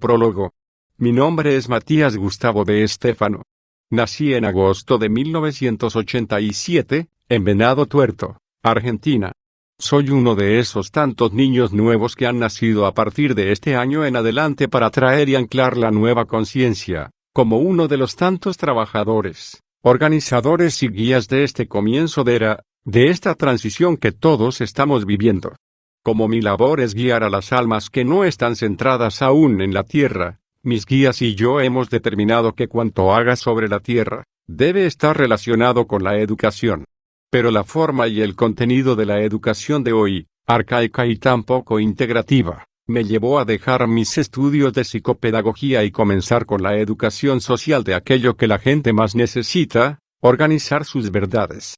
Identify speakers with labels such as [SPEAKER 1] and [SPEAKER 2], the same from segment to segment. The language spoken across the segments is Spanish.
[SPEAKER 1] Prólogo. Mi nombre es Matías Gustavo de Estéfano. Nací en agosto de 1987, en Venado Tuerto, Argentina. Soy uno de esos tantos niños nuevos que han nacido a partir de este año en adelante para traer y anclar la nueva conciencia, como uno de los tantos trabajadores, organizadores y guías de este comienzo de era, de esta transición que todos estamos viviendo. Como mi labor es guiar a las almas que no están centradas aún en la tierra, mis guías y yo hemos determinado que cuanto haga sobre la tierra, debe estar relacionado con la educación. Pero la forma y el contenido de la educación de hoy, arcaica y tan poco integrativa, me llevó a dejar mis estudios de psicopedagogía y comenzar con la educación social de aquello que la gente más necesita, organizar sus verdades.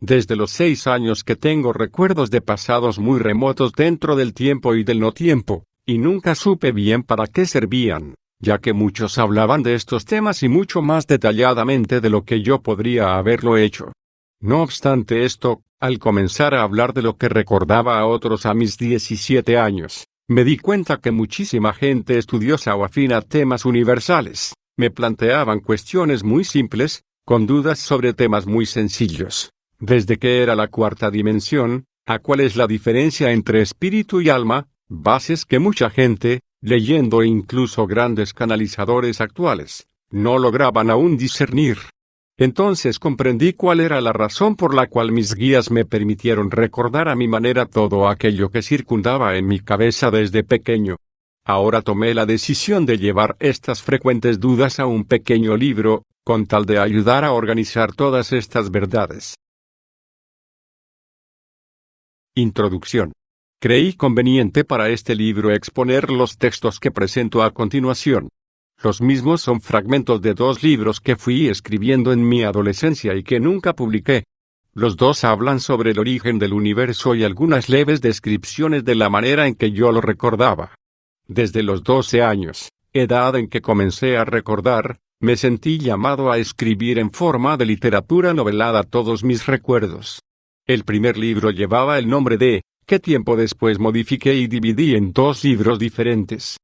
[SPEAKER 1] Desde los 6 años que tengo recuerdos de pasados muy remotos dentro del tiempo y del no tiempo, y nunca supe bien para qué servían, ya que muchos hablaban de estos temas y mucho más detalladamente de lo que yo podría haberlo hecho. No obstante esto, al comenzar a hablar de lo que recordaba a otros a mis 17 años, me di cuenta que muchísima gente estudiosa o afín a temas universales, me planteaban cuestiones muy simples, con dudas sobre temas muy sencillos. Desde qué era la cuarta dimensión, a cuál es la diferencia entre espíritu y alma, bases que mucha gente, leyendo incluso grandes canalizadores actuales, no lograban aún discernir. Entonces comprendí cuál era la razón por la cual mis guías me permitieron recordar a mi manera todo aquello que circundaba en mi cabeza desde pequeño. Ahora tomé la decisión de llevar estas frecuentes dudas a un pequeño libro, con tal de ayudar a organizar todas estas verdades. Introducción. Creí conveniente para este libro exponer los textos que presento a continuación. Los mismos son fragmentos de 2 libros que fui escribiendo en mi adolescencia y que nunca publiqué. Los 2 hablan sobre el origen del universo y algunas leves descripciones de la manera en que yo lo recordaba. Desde los 12 años, edad en que comencé a recordar, me sentí llamado a escribir en forma de literatura novelada todos mis recuerdos. El primer libro llevaba el nombre de, que tiempo después modifiqué y dividí en 2 libros diferentes.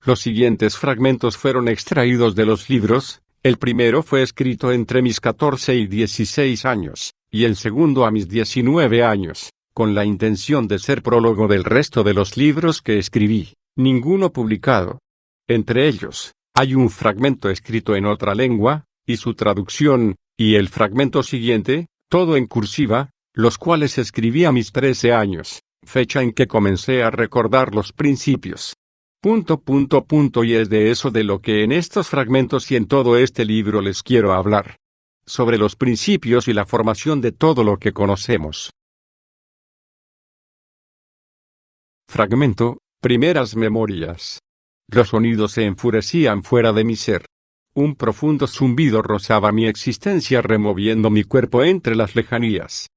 [SPEAKER 1] Los siguientes fragmentos fueron extraídos de los libros. El primero fue escrito entre mis 14 y 16 años, y el segundo a mis 19 años, con la intención de ser prólogo del resto de los libros que escribí, ninguno publicado. Entre ellos, hay un fragmento escrito en otra lengua, y su traducción, y el fragmento siguiente, todo en cursiva, los cuales escribí a mis 13 años, fecha en que comencé a recordar los principios. Y es de eso de lo que en estos fragmentos y en todo este libro les quiero hablar. Sobre los principios y la formación de todo lo que conocemos. Fragmento, primeras memorias. Los sonidos se enfurecían fuera de mi ser. Un profundo zumbido rozaba mi existencia removiendo mi cuerpo entre las lejanías.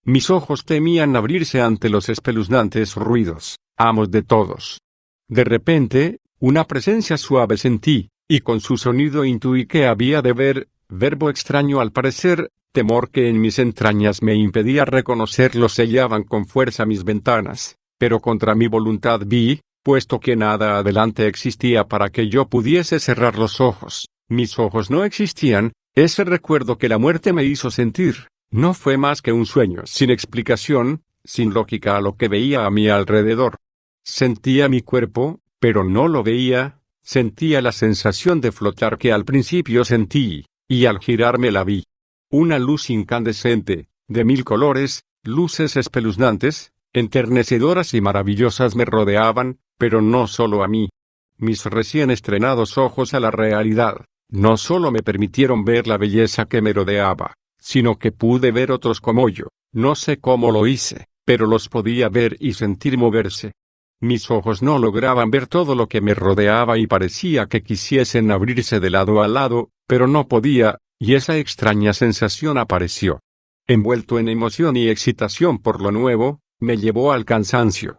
[SPEAKER 1] Mis ojos temían abrirse ante los espeluznantes ruidos, amos de todos. De repente, una presencia suave sentí, y con su sonido intuí que había de ver, verbo extraño al parecer, temor que en mis entrañas me impedía reconocerlo sellaban con fuerza mis ventanas, pero contra mi voluntad vi, puesto que nada adelante existía para que yo pudiese cerrar los ojos, mis ojos no existían, ese recuerdo que la muerte me hizo sentir. No fue más que un sueño sin explicación, sin lógica a lo que veía a mi alrededor. Sentía mi cuerpo, pero no lo veía, sentía la sensación de flotar que al principio sentí, y al girarme la vi. Una luz incandescente, de 1000 colores, luces espeluznantes, enternecedoras y maravillosas me rodeaban, pero no solo a mí. Mis recién estrenados ojos a la realidad, no solo me permitieron ver la belleza que me rodeaba, sino que pude ver otros como yo, no sé cómo lo hice, pero los podía ver y sentir moverse. Mis ojos no lograban ver todo lo que me rodeaba y parecía que quisiesen abrirse de lado a lado, pero no podía, y esa extraña sensación apareció. Envuelto en emoción y excitación por lo nuevo, me llevó al cansancio.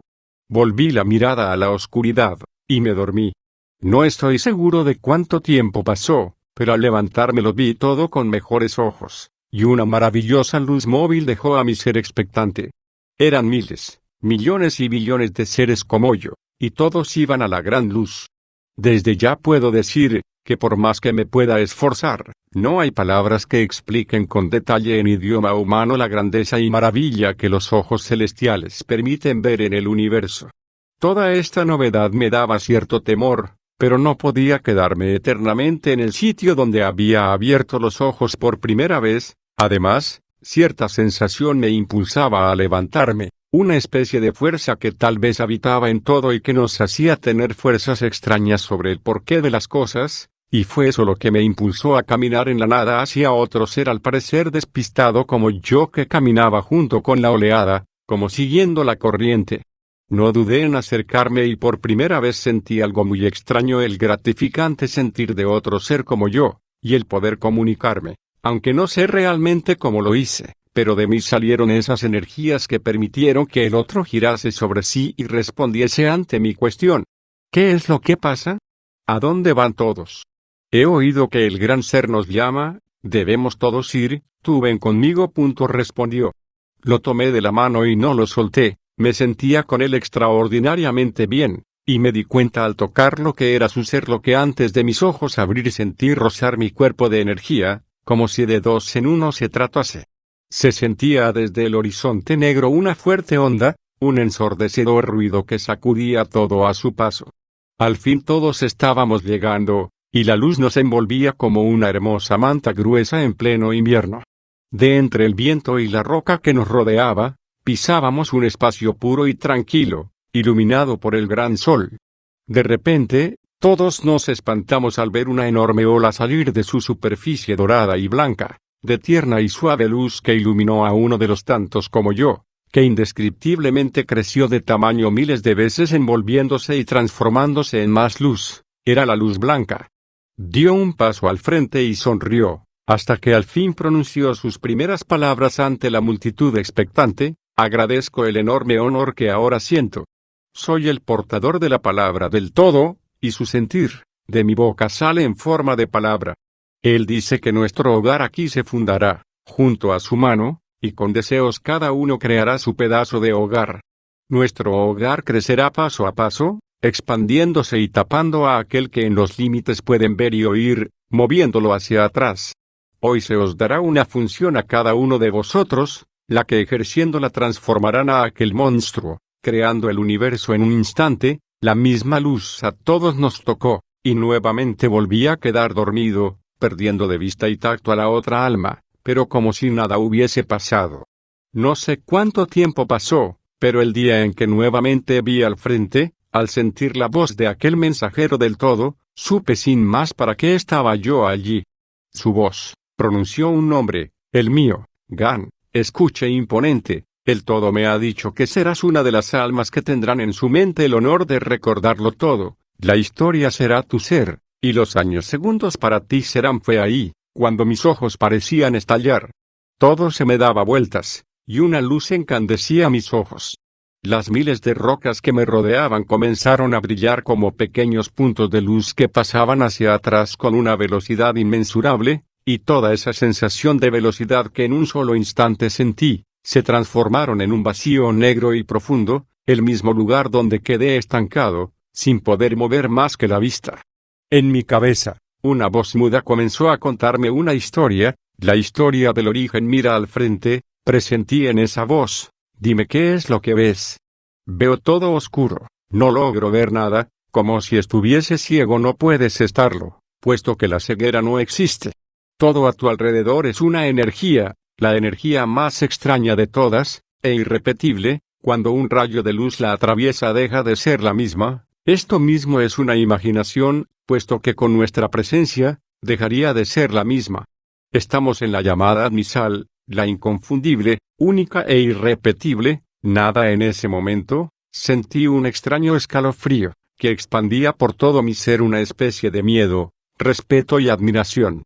[SPEAKER 1] Volví la mirada a la oscuridad, y me dormí. No estoy seguro de cuánto tiempo pasó, pero al levantarme lo vi todo con mejores ojos. Y una maravillosa luz móvil dejó a mi ser expectante. Eran miles, millones y billones de seres como yo, y todos iban a la gran luz. Desde ya puedo decir, que por más que me pueda esforzar, no hay palabras que expliquen con detalle en idioma humano la grandeza y maravilla que los ojos celestiales permiten ver en el universo. Toda esta novedad me daba cierto temor, pero no podía quedarme eternamente en el sitio donde había abierto los ojos por primera vez. Además, cierta sensación me impulsaba a levantarme, una especie de fuerza que tal vez habitaba en todo y que nos hacía tener fuerzas extrañas sobre el porqué de las cosas, y fue eso lo que me impulsó a caminar en la nada hacia otro ser al parecer despistado como yo que caminaba junto con la oleada, como siguiendo la corriente. No dudé en acercarme y por primera vez sentí algo muy extraño, el gratificante sentir de otro ser como yo, y el poder comunicarme, aunque no sé realmente cómo lo hice, pero de mí salieron esas energías que permitieron que el otro girase sobre sí y respondiese ante mi cuestión. ¿Qué es lo que pasa? ¿A dónde van todos? He oído que el gran ser nos llama, debemos todos ir, tú ven conmigo. Respondió. Lo tomé de la mano y no lo solté, me sentía con él extraordinariamente bien, y me di cuenta al tocarlo que era su ser lo que antes de mis ojos abrir sentí rozar mi cuerpo de energía, como si de dos en uno se tratase. Se sentía desde el horizonte negro una fuerte onda, un ensordecedor ruido que sacudía todo a su paso. Al fin todos estábamos llegando, y la luz nos envolvía como una hermosa manta gruesa en pleno invierno. De entre el viento y la roca que nos rodeaba, pisábamos un espacio puro y tranquilo, iluminado por el gran sol. De repente, todos nos espantamos al ver una enorme ola salir de su superficie dorada y blanca, de tierna y suave luz que iluminó a uno de los tantos como yo, que indescriptiblemente creció de tamaño miles de veces envolviéndose y transformándose en más luz. Era la luz blanca. Dio un paso al frente y sonrió, hasta que al fin pronunció sus primeras palabras ante la multitud expectante: agradezco el enorme honor que ahora siento. Soy el portador de la palabra del todo, y su sentir, de mi boca sale en forma de palabra. Él dice que nuestro hogar aquí se fundará, junto a su mano, y con deseos cada uno creará su pedazo de hogar. Nuestro hogar crecerá paso a paso, expandiéndose y tapando a aquel que en los límites pueden ver y oír, moviéndolo hacia atrás. Hoy se os dará una función a cada uno de vosotros, la que ejerciéndola transformarán a aquel monstruo, creando el universo en un instante. La misma luz a todos nos tocó, y nuevamente volví a quedar dormido, perdiendo de vista y tacto a la otra alma, pero como si nada hubiese pasado. No sé cuánto tiempo pasó, pero el día en que nuevamente vi al frente, al sentir la voz de aquel mensajero del todo, supe sin más para qué estaba yo allí. Su voz pronunció un nombre, el mío, Gan. Escuche imponente, el todo me ha dicho que serás una de las almas que tendrán en su mente el honor de recordarlo todo. La historia será tu ser, y los años segundos para ti serán. Fue ahí, cuando mis ojos parecían estallar. Todo se me daba vueltas, y una luz encandecía mis ojos. Las miles de rocas que me rodeaban comenzaron a brillar como pequeños puntos de luz que pasaban hacia atrás con una velocidad inmensurable, y toda esa sensación de velocidad que en un solo instante sentí, se transformaron en un vacío negro y profundo, el mismo lugar donde quedé estancado, sin poder mover más que la vista. En mi cabeza, una voz muda comenzó a contarme una historia, la historia del origen. Mira al frente, presentí en esa voz. Dime qué es lo que ves. Veo todo oscuro, no logro ver nada, como si estuviese ciego. No puedes estarlo, puesto que la ceguera no existe. Todo a tu alrededor es una energía, la energía más extraña de todas, e irrepetible. Cuando un rayo de luz la atraviesa deja de ser la misma. Esto mismo es una imaginación, puesto que con nuestra presencia, dejaría de ser la misma. Estamos en la llamada misal, la inconfundible, única e irrepetible. Nada en ese momento. Sentí un extraño escalofrío, que expandía por todo mi ser una especie de miedo, respeto y admiración.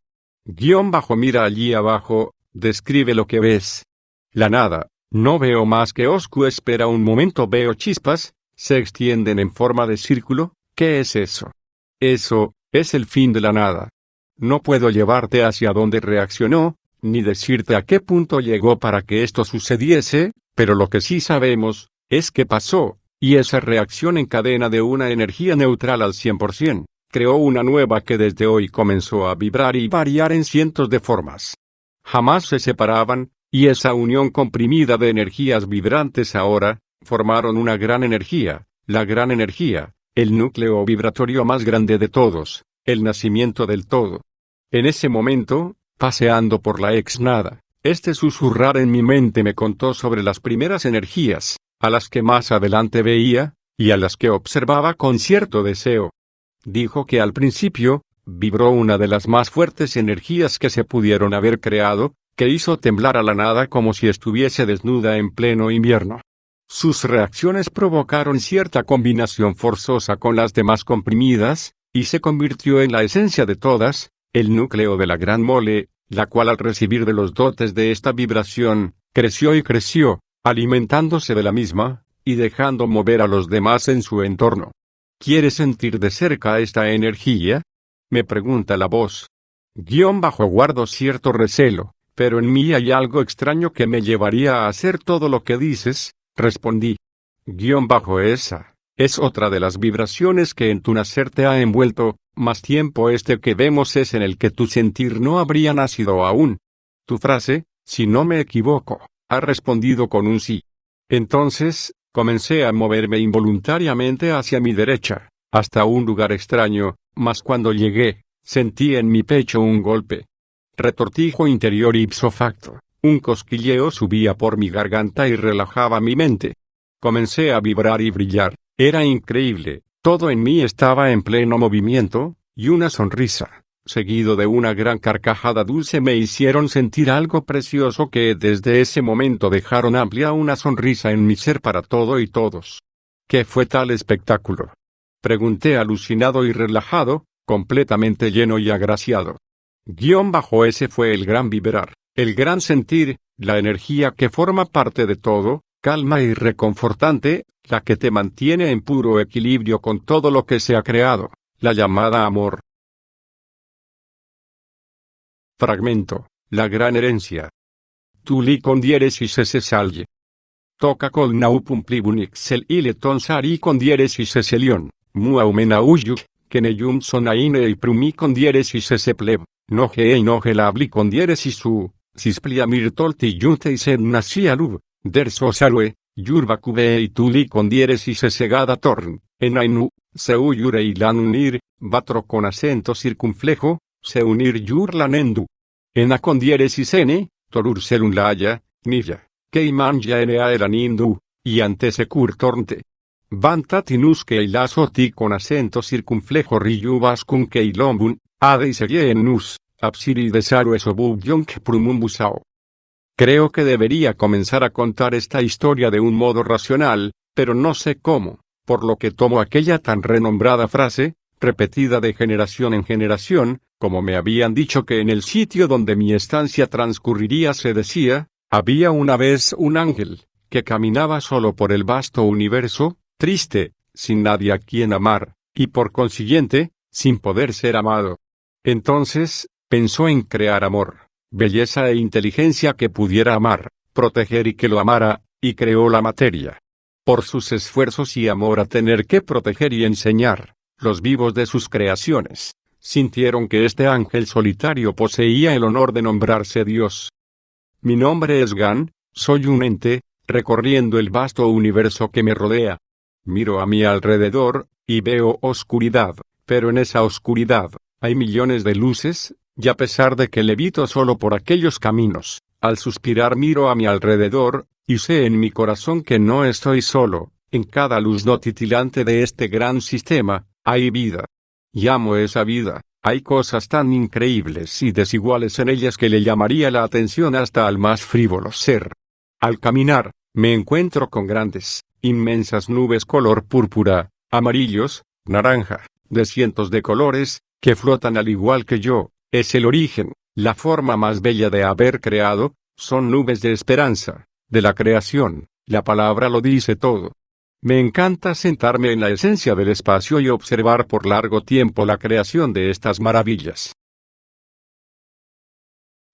[SPEAKER 1] Mira allí abajo, describe lo que ves. La nada. No veo más que oscuro. Espera un momento. Veo chispas, se extienden en forma de círculo. ¿Qué es eso? Eso, es el fin de la nada. No puedo llevarte hacia donde reaccionó, ni decirte a qué punto llegó para que esto sucediese, pero lo que sí sabemos, es que pasó, y esa reacción en cadena de una energía neutral al 100%, creó una nueva que desde hoy comenzó a vibrar y variar en cientos de formas. Jamás se separaban, y esa unión comprimida de energías vibrantes ahora, formaron una gran energía, la gran energía, el núcleo vibratorio más grande de todos, el nacimiento del todo. En ese momento, paseando por la ex-nada, este susurrar en mi mente me contó sobre las primeras energías, a las que más adelante veía, y a las que observaba con cierto deseo. Dijo que al principio, vibró una de las más fuertes energías que se pudieron haber creado, que hizo temblar a la nada como si estuviese desnuda en pleno invierno. Sus reacciones provocaron cierta combinación forzosa con las demás comprimidas, y se convirtió en la esencia de todas, el núcleo de la gran mole, la cual al recibir de los dotes de esta vibración, creció y creció, alimentándose de la misma, y dejando mover a los demás en su entorno. ¿Quieres sentir de cerca esta energía? Me pregunta la voz. Guardo cierto recelo, pero en mí hay algo extraño que me llevaría a hacer todo lo que dices, respondí. Esa es otra de las vibraciones que en tu nacer te ha envuelto, más tiempo este que vemos es en el que tu sentir no habría nacido aún. Tu frase, si no me equivoco, ha respondido con un sí. Entonces, comencé a moverme involuntariamente hacia mi derecha, hasta un lugar extraño, mas cuando llegué, sentí en mi pecho un golpe. Retortijo interior ipso facto, un cosquilleo subía por mi garganta y relajaba mi mente. Comencé a vibrar y brillar, era increíble, todo en mí estaba en pleno movimiento, y una sonrisa, seguido de una gran carcajada dulce me hicieron sentir algo precioso que desde ese momento dejaron amplia una sonrisa en mi ser para todo y todos. ¿Qué fue tal espectáculo? Pregunté alucinado y relajado, completamente lleno y agraciado. Ese fue el gran vibrar, el gran sentir, la energía que forma parte de todo, calma y reconfortante, la que te mantiene en puro equilibrio con todo lo que se ha creado, la llamada amor. Fragmento, la gran herencia. Tuli con diéresis ese salye. Toca col naupum plibunixel ile tonsari con diéresis ese lion, muaumena uyuk, keneyum sonaine y prumi con diéresis ese pleb, noge e noge la habli con diéresis su, cispliamir tolti yunte y sed nasialub, derso salue, yurvacube y tuli con diéresis ese gada torn, enainu, seuyure y lanunir, batro con acento circunflejo, se unir yurlanendu. Ena con diéresis ene, torur serun laya, nilla, keiman ya enea eranindu, y ante secur tornte. Bantatinus que ti con acento circunflejo riyubas kun keilombun, ade y serie en nus, absiri de saru esobub yonk prumumbusao. Creo que debería comenzar a contar esta historia de un modo racional, pero no sé cómo, por lo que tomo aquella tan renombrada frase, repetida de generación en generación, como me habían dicho que en el sitio donde mi estancia transcurriría se decía, había una vez un ángel, que caminaba solo por el vasto universo, triste, sin nadie a quien amar, y por consiguiente, sin poder ser amado. Entonces, pensó en crear amor, belleza e inteligencia que pudiera amar, proteger y que lo amara, y creó la materia. Por sus esfuerzos y amor a tener que proteger y enseñar, los vivos de sus creaciones, sintieron que este ángel solitario poseía el honor de nombrarse Dios. Mi nombre es Gan, soy un ente, recorriendo el vasto universo que me rodea. Miro a mi alrededor, y veo oscuridad, pero en esa oscuridad, hay millones de luces, y a pesar de que levito solo por aquellos caminos, al suspirar miro a mi alrededor, y sé en mi corazón que no estoy solo, en cada luz no titilante de este gran sistema, hay vida. Llamo esa vida, hay cosas tan increíbles y desiguales en ellas que le llamaría la atención hasta al más frívolo ser. Al caminar, me encuentro con grandes, inmensas nubes color púrpura, amarillos, naranja, de cientos de colores, que flotan al igual que yo, es el origen, la forma más bella de haber creado, son nubes de esperanza, de la creación, la palabra lo dice todo. Me encanta sentarme en la esencia del espacio y observar por largo tiempo la creación de estas maravillas.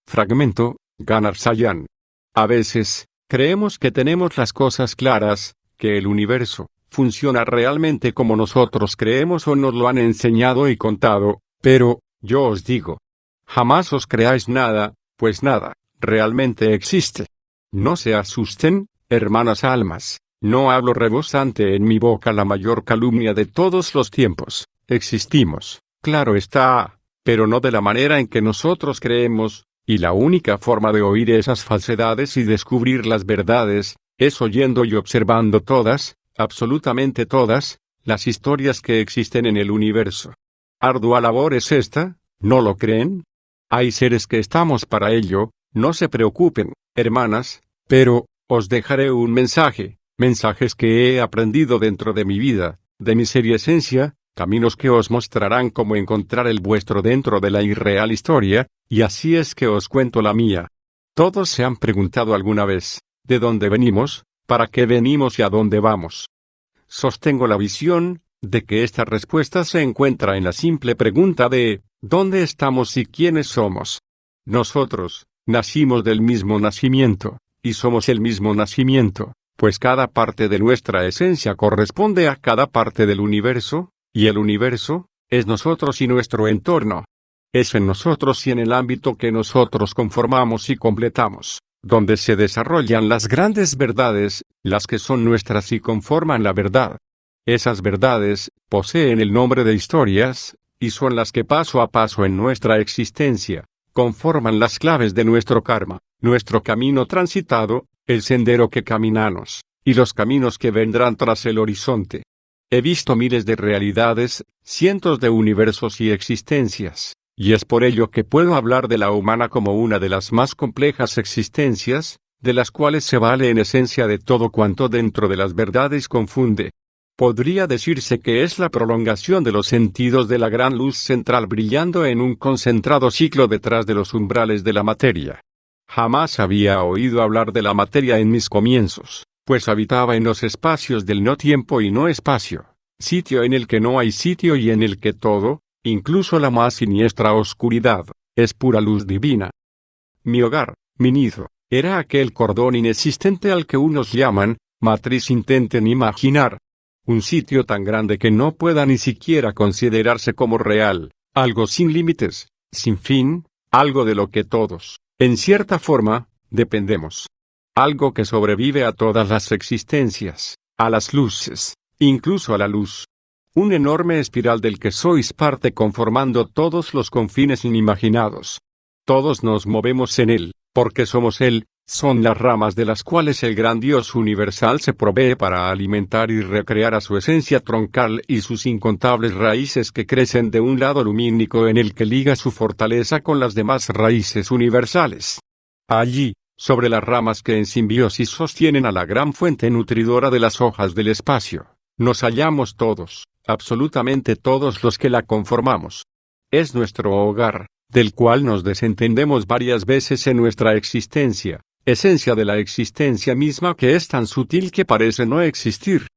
[SPEAKER 1] Fragmento, Ganar Sayan. A veces, creemos que tenemos las cosas claras, que el universo funciona realmente como nosotros creemos o nos lo han enseñado y contado, pero, yo os digo, jamás os creáis nada, pues nada, realmente existe. No se asusten, hermanas almas, no hablo rebosante en mi boca la mayor calumnia de todos los tiempos, existimos, claro está, pero no de la manera en que nosotros creemos, y la única forma de oír esas falsedades y descubrir las verdades, es oyendo y observando todas, absolutamente todas, las historias que existen en el universo. Ardua labor es esta, ¿no lo creen? Hay seres que estamos para ello, no se preocupen, hermanas, pero, os dejaré un mensaje, mensajes que he aprendido dentro de mi vida, de mi seria esencia, caminos que os mostrarán cómo encontrar el vuestro dentro de la irreal historia, y así es que os cuento la mía. Todos se han preguntado alguna vez, ¿de dónde venimos, para qué venimos y a dónde vamos? Sostengo la visión, de que esta respuesta se encuentra en la simple pregunta de, ¿dónde estamos y quiénes somos? Nosotros, nacimos del mismo nacimiento, y somos el mismo nacimiento, pues cada parte de nuestra esencia corresponde a cada parte del universo, y el universo, es nosotros y nuestro entorno. Es en nosotros y en el ámbito que nosotros conformamos y completamos, donde se desarrollan las grandes verdades, las que son nuestras y conforman la verdad. Esas verdades, poseen el nombre de historias, y son las que paso a paso en nuestra existencia, conforman las claves de nuestro karma, nuestro camino transitado, el sendero que caminamos, y los caminos que vendrán tras el horizonte. He visto miles de realidades, cientos de universos y existencias, y es por ello que puedo hablar de la humana como una de las más complejas existencias, de las cuales se vale en esencia de todo cuanto dentro de las verdades confunde. Podría decirse que es la prolongación de los sentidos de la gran luz central brillando en un concentrado ciclo detrás de los umbrales de la materia. Jamás había oído hablar de la materia en mis comienzos, pues habitaba en los espacios del no tiempo y no espacio, sitio en el que no hay sitio y en el que todo, incluso la más siniestra oscuridad, es pura luz divina. Mi hogar, mi nido, era aquel cordón inexistente al que unos llaman matriz. Intenten imaginar un sitio tan grande que no pueda ni siquiera considerarse como real, algo sin límites, sin fin, algo de lo que todos, en cierta forma, dependemos. Algo que sobrevive a todas las existencias, a las luces, incluso a la luz. Un enorme espiral del que sois parte conformando todos los confines inimaginados. Todos nos movemos en él, porque somos él. Son las ramas de las cuales el gran Dios universal se provee para alimentar y recrear a su esencia troncal y sus incontables raíces que crecen de un lado lumínico en el que liga su fortaleza con las demás raíces universales. Allí, sobre las ramas que en simbiosis sostienen a la gran fuente nutridora de las hojas del espacio, nos hallamos todos, absolutamente todos los que la conformamos. Es nuestro hogar, del cual nos desentendemos varias veces en nuestra existencia. Esencia de la existencia misma que es tan sutil que parece no existir.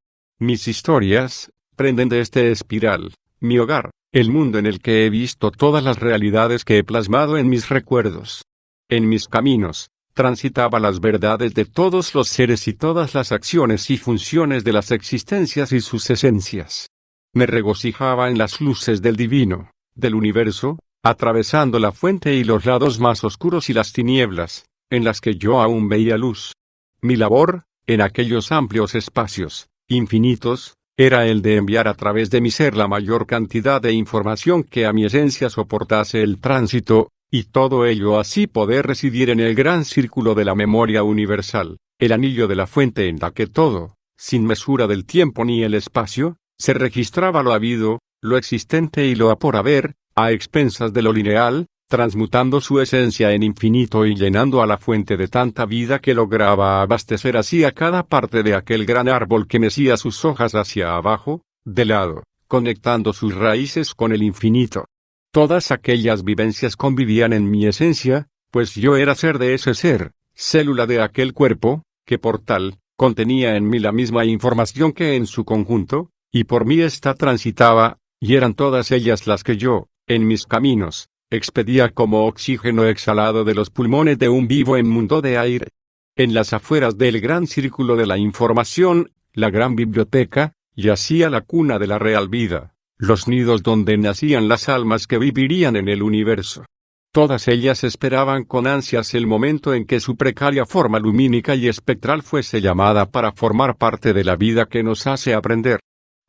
[SPEAKER 1] Mis historias, prenden de este espiral, mi hogar, el mundo en el que he visto todas las realidades que he plasmado en mis recuerdos. En mis caminos, transitaba las verdades de todos los seres y todas las acciones y funciones de las existencias y sus esencias. Me regocijaba en las luces del divino, del universo, atravesando la fuente y los lados más oscuros y las tinieblas, en las que yo aún veía luz. Mi labor, en aquellos amplios espacios, infinitos, era el de enviar a través de mi ser la mayor cantidad de información que a mi esencia soportase el tránsito, y todo ello así poder residir en el gran círculo de la memoria universal, el anillo de la fuente en la que todo, sin mesura del tiempo ni el espacio, se registraba lo habido, lo existente y lo a por haber, a expensas de lo lineal, transmutando su esencia en infinito y llenando a la fuente de tanta vida que lograba abastecer así a cada parte de aquel gran árbol que mecía sus hojas hacia abajo, de lado, conectando sus raíces con el infinito. Todas aquellas vivencias convivían en mi esencia, pues yo era ser de ese ser, célula de aquel cuerpo, que por tal, contenía en mí la misma información que en su conjunto, y por mí ésta transitaba, y eran todas ellas las que yo, en mis caminos, expedía como oxígeno exhalado de los pulmones de un vivo en mundo de aire. En las afueras del gran círculo de la información, la gran biblioteca, y hacía la cuna de la real vida, los nidos donde nacían las almas que vivirían en el universo. Todas ellas esperaban con ansias el momento en que su precaria forma lumínica y espectral fuese llamada para formar parte de la vida que nos hace aprender.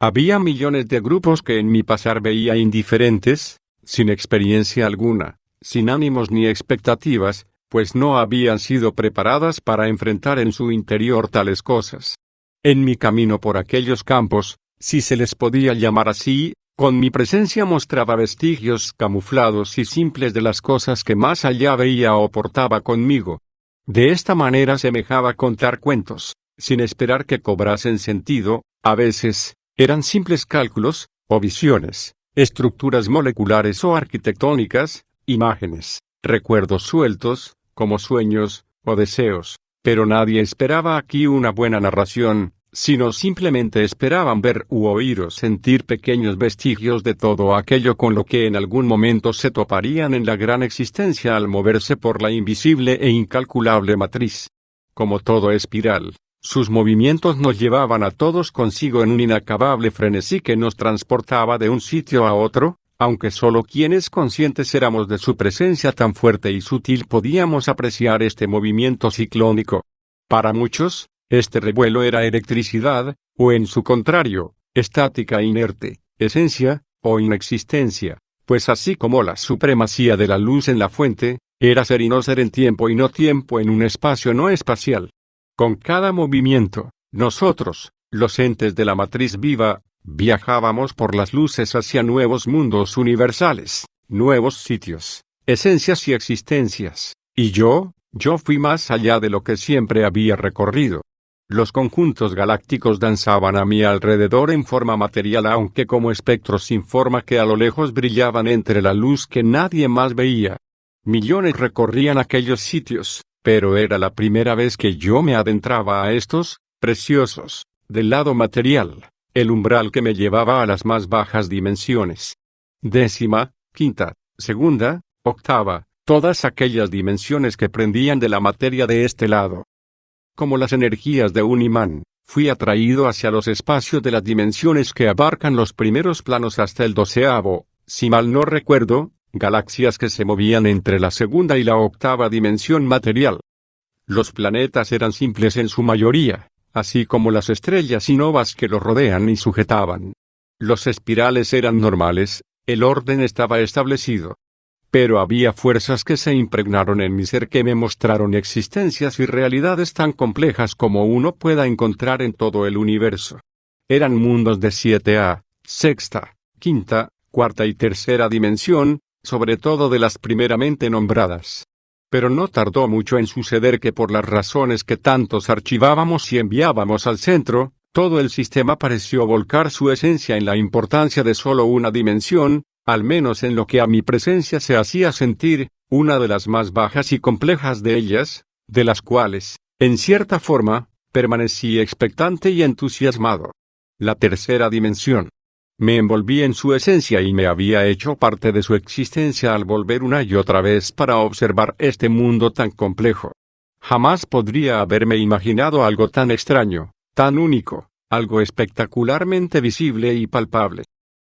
[SPEAKER 1] Había millones de grupos que en mi pasar veía indiferentes, sin experiencia alguna, sin ánimos ni expectativas, pues no habían sido preparadas para enfrentar en su interior tales cosas. En mi camino por aquellos campos, si se les podía llamar así, con mi presencia mostraba vestigios camuflados y simples de las cosas que más allá veía o portaba conmigo. De esta manera semejaba contar cuentos, sin esperar que cobrasen sentido. A veces, eran simples cálculos, o visiones, estructuras moleculares o arquitectónicas, imágenes, recuerdos sueltos, como sueños, o deseos, pero nadie esperaba aquí una buena narración, sino simplemente esperaban ver u oír o sentir pequeños vestigios de todo aquello con lo que en algún momento se toparían en la gran existencia al moverse por la invisible e incalculable matriz. Como todo espiral, sus movimientos nos llevaban a todos consigo en un inacabable frenesí que nos transportaba de un sitio a otro, aunque solo quienes conscientes éramos de su presencia tan fuerte y sutil podíamos apreciar este movimiento ciclónico. Para muchos, este revuelo era electricidad, o en su contrario, estática inerte, esencia, o inexistencia, pues así como la supremacía de la luz en la fuente, era ser y no ser en tiempo y no tiempo en un espacio no espacial. Con cada movimiento, nosotros, los entes de la matriz viva, viajábamos por las luces hacia nuevos mundos universales, nuevos sitios, esencias y existencias, y yo fui más allá de lo que siempre había recorrido. Los conjuntos galácticos danzaban a mi alrededor en forma material, aunque como espectros sin forma que a lo lejos brillaban entre la luz que nadie más veía. Millones recorrían aquellos sitios, pero era la primera vez que yo me adentraba a estos, preciosos, del lado material, el umbral que me llevaba a las más bajas dimensiones. Décima, quinta, segunda, octava, todas aquellas dimensiones que prendían de la materia de este lado. Como las energías de un imán, fui atraído hacia los espacios de las dimensiones que abarcan los primeros planos hasta el 12avo, si mal no recuerdo, galaxias que se movían entre la segunda y la octava dimensión material. Los planetas eran simples en su mayoría, así como las estrellas y novas que los rodean y sujetaban. Los espirales eran normales, el orden estaba establecido. Pero había fuerzas que se impregnaron en mi ser que me mostraron existencias y realidades tan complejas como uno pueda encontrar en todo el universo. Eran mundos de 7A, sexta, quinta, cuarta y tercera dimensión, sobre todo de las primeramente nombradas. Pero no tardó mucho en suceder que por las razones que tantos archivábamos y enviábamos al centro, todo el sistema pareció volcar su esencia en la importancia de solo una dimensión, al menos en lo que a mi presencia se hacía sentir, una de las más bajas y complejas de ellas, de las cuales, en cierta forma, permanecí expectante y entusiasmado. La tercera dimensión. Me envolví en su esencia y me había hecho parte de su existencia al volver una y otra vez para observar este mundo tan complejo. Jamás podría haberme imaginado algo tan extraño, tan único, algo espectacularmente visible y palpable.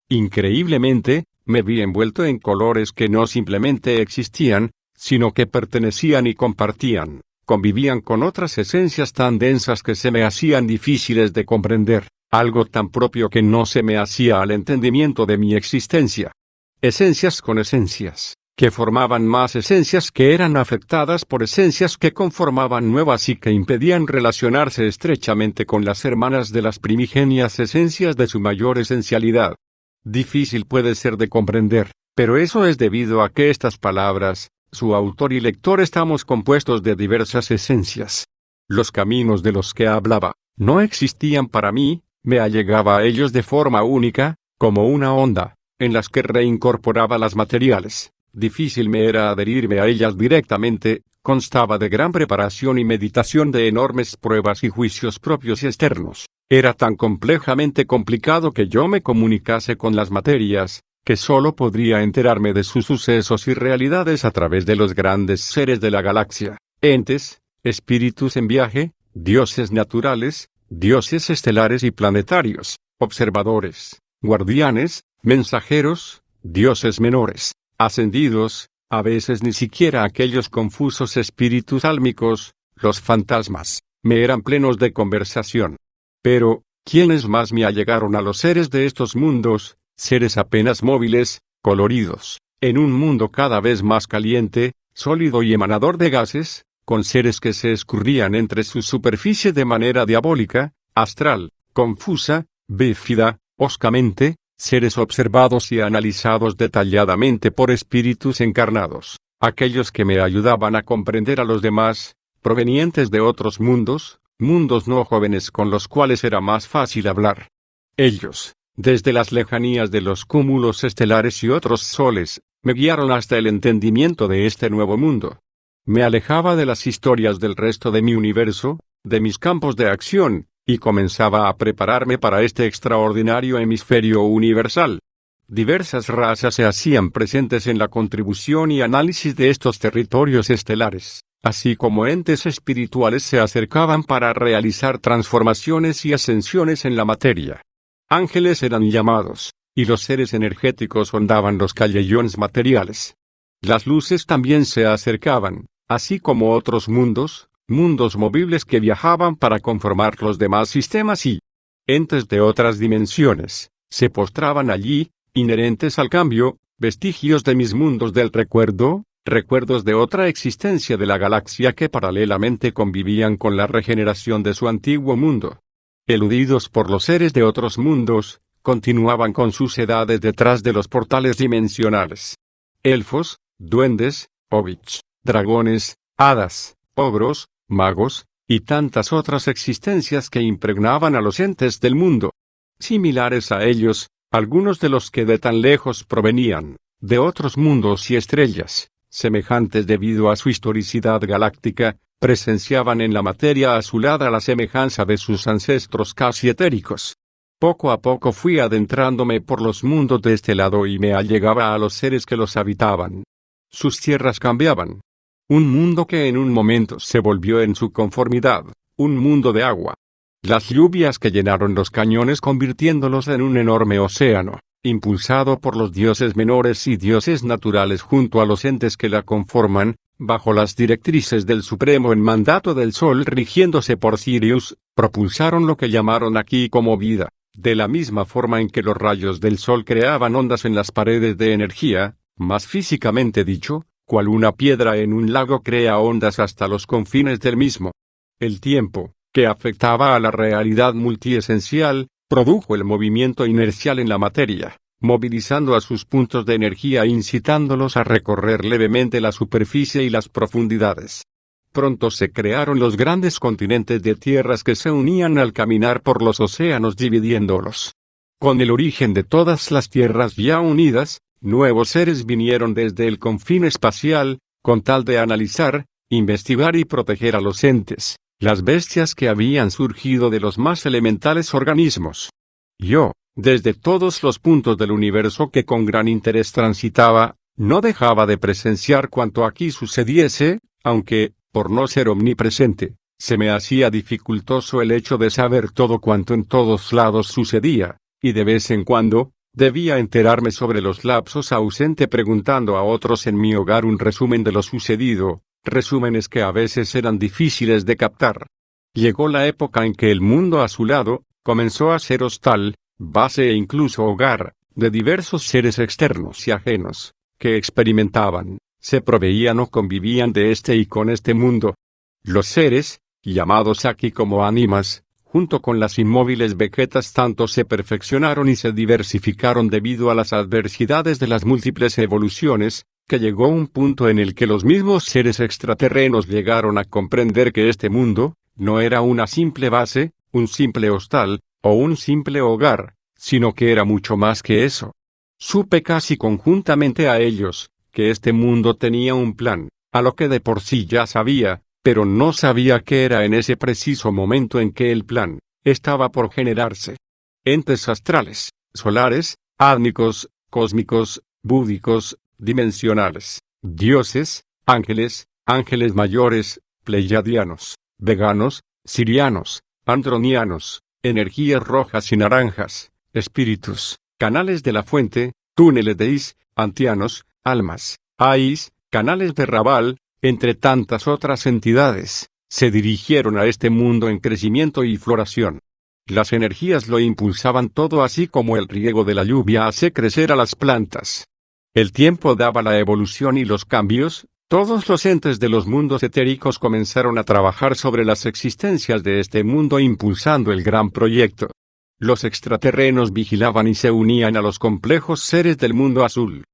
[SPEAKER 1] Increíblemente, me vi envuelto en colores que no simplemente existían, sino que pertenecían y compartían, convivían con otras esencias tan densas que se me hacían difíciles de comprender, algo tan propio que no se me hacía al entendimiento de mi existencia. Esencias con esencias, que formaban más esencias que eran afectadas por esencias que conformaban nuevas y que impedían relacionarse estrechamente con las hermanas de las primigenias esencias de su mayor esencialidad. Difícil puede ser de comprender, pero eso es debido a que estas palabras, su autor y lector estamos compuestos de diversas esencias. Los caminos de los que hablaba, no existían para mí, me allegaba a ellos de forma única, como una onda, en las que reincorporaba las materiales. Difícil me era adherirme a ellas directamente, constaba de gran preparación y meditación de enormes pruebas y juicios propios y externos. Era tan complejamente complicado que yo me comunicase con las materias, que solo podría enterarme de sus sucesos y realidades a través de los grandes seres de la galaxia, entes, espíritus en viaje, dioses naturales, dioses estelares y planetarios, observadores, guardianes, mensajeros, dioses menores, ascendidos, a veces ni siquiera aquellos confusos espíritus álmicos, los fantasmas, me eran plenos de conversación. Pero, ¿quiénes más me allegaron a los seres de estos mundos, seres apenas móviles, coloridos, en un mundo cada vez más caliente, sólido y emanador de gases, con seres que se escurrían entre su superficie de manera diabólica, astral, confusa, bífida, hoscamente, seres observados y analizados detalladamente por espíritus encarnados, aquellos que me ayudaban a comprender a los demás, provenientes de otros mundos, mundos no jóvenes con los cuales era más fácil hablar. Ellos, desde las lejanías de los cúmulos estelares y otros soles, me guiaron hasta el entendimiento de este nuevo mundo. Me alejaba de las historias del resto de mi universo, de mis campos de acción, y comenzaba a prepararme para este extraordinario hemisferio universal. Diversas razas se hacían presentes en la contribución y análisis de estos territorios estelares, así como entes espirituales se acercaban para realizar transformaciones y ascensiones en la materia. Ángeles eran llamados, y los seres energéticos sondaban los callejones materiales. Las luces también se acercaban, así como otros mundos, mundos movibles que viajaban para conformar los demás sistemas y entes de otras dimensiones, se postraban allí, inherentes al cambio, vestigios de mis mundos del recuerdo, recuerdos de otra existencia de la galaxia que paralelamente convivían con la regeneración de su antiguo mundo. Eludidos por los seres de otros mundos, continuaban con sus edades detrás de los portales dimensionales. Elfos, duendes, hobbits, dragones, hadas, ogros, magos, y tantas otras existencias que impregnaban a los entes del mundo. Similares a ellos, algunos de los que de tan lejos provenían, de otros mundos y estrellas, semejantes debido a su historicidad galáctica, presenciaban en la materia azulada la semejanza de sus ancestros casi etéricos. Poco a poco fui adentrándome por los mundos de este lado y me allegaba a los seres que los habitaban. Sus tierras cambiaban. Un mundo que en un momento se volvió en su conformidad, un mundo de agua. Las lluvias que llenaron los cañones convirtiéndolos en un enorme océano, impulsado por los dioses menores y dioses naturales junto a los entes que la conforman, bajo las directrices del Supremo en mandato del Sol rigiéndose por Sirius, propulsaron lo que llamaron aquí como vida, de la misma forma en que los rayos del Sol creaban ondas en las paredes de energía, más físicamente dicho, cual una piedra en un lago crea ondas hasta los confines del mismo. El tiempo, que afectaba a la realidad multiesencial, produjo el movimiento inercial en la materia, movilizando a sus puntos de energía e incitándolos a recorrer levemente la superficie y las profundidades. Pronto se crearon los grandes continentes de tierras que se unían al caminar por los océanos dividiéndolos. Con el origen de todas las tierras ya unidas, nuevos seres vinieron desde el confín espacial, con tal de analizar, investigar y proteger a los entes, las bestias que habían surgido de los más elementales organismos. Yo, desde todos los puntos del universo que con gran interés transitaba, no dejaba de presenciar cuanto aquí sucediese, aunque, por no ser omnipresente, se me hacía dificultoso el hecho de saber todo cuanto en todos lados sucedía, y de vez en cuando, debía enterarme sobre los lapsos ausente preguntando a otros en mi hogar un resumen de lo sucedido, resúmenes que a veces eran difíciles de captar. Llegó la época en que el mundo azulado comenzó a ser hostal, base e incluso hogar, de diversos seres externos y ajenos, que experimentaban, se proveían o convivían de este y con este mundo. Los seres, llamados aquí como ánimas, junto con las inmóviles vegetas tanto se perfeccionaron y se diversificaron debido a las adversidades de las múltiples evoluciones, que llegó un punto en el que los mismos seres extraterrenos llegaron a comprender que este mundo, no era una simple base, un simple hostal, o un simple hogar, sino que era mucho más que eso. Supe casi conjuntamente a ellos, que este mundo tenía un plan, a lo que de por sí ya sabía, pero no sabía qué era en ese preciso momento en que el plan estaba por generarse. Entes astrales, solares, átmicos, cósmicos, búdicos, dimensionales, dioses, ángeles, ángeles mayores, pleiadianos, veganos, sirianos, andronianos, energías rojas y naranjas, espíritus, canales de la fuente, túneles de Is, antianos, almas, Ais, canales de Rabal, entre tantas otras entidades, se dirigieron a este mundo en crecimiento y floración. Las energías lo impulsaban todo, así como el riego de la lluvia hace crecer a las plantas. El tiempo daba la evolución y los cambios. Todos los entes de los mundos etéricos comenzaron a trabajar sobre las existencias de este mundo, impulsando el gran proyecto. Los extraterrenos vigilaban y se unían a los complejos seres del mundo azul.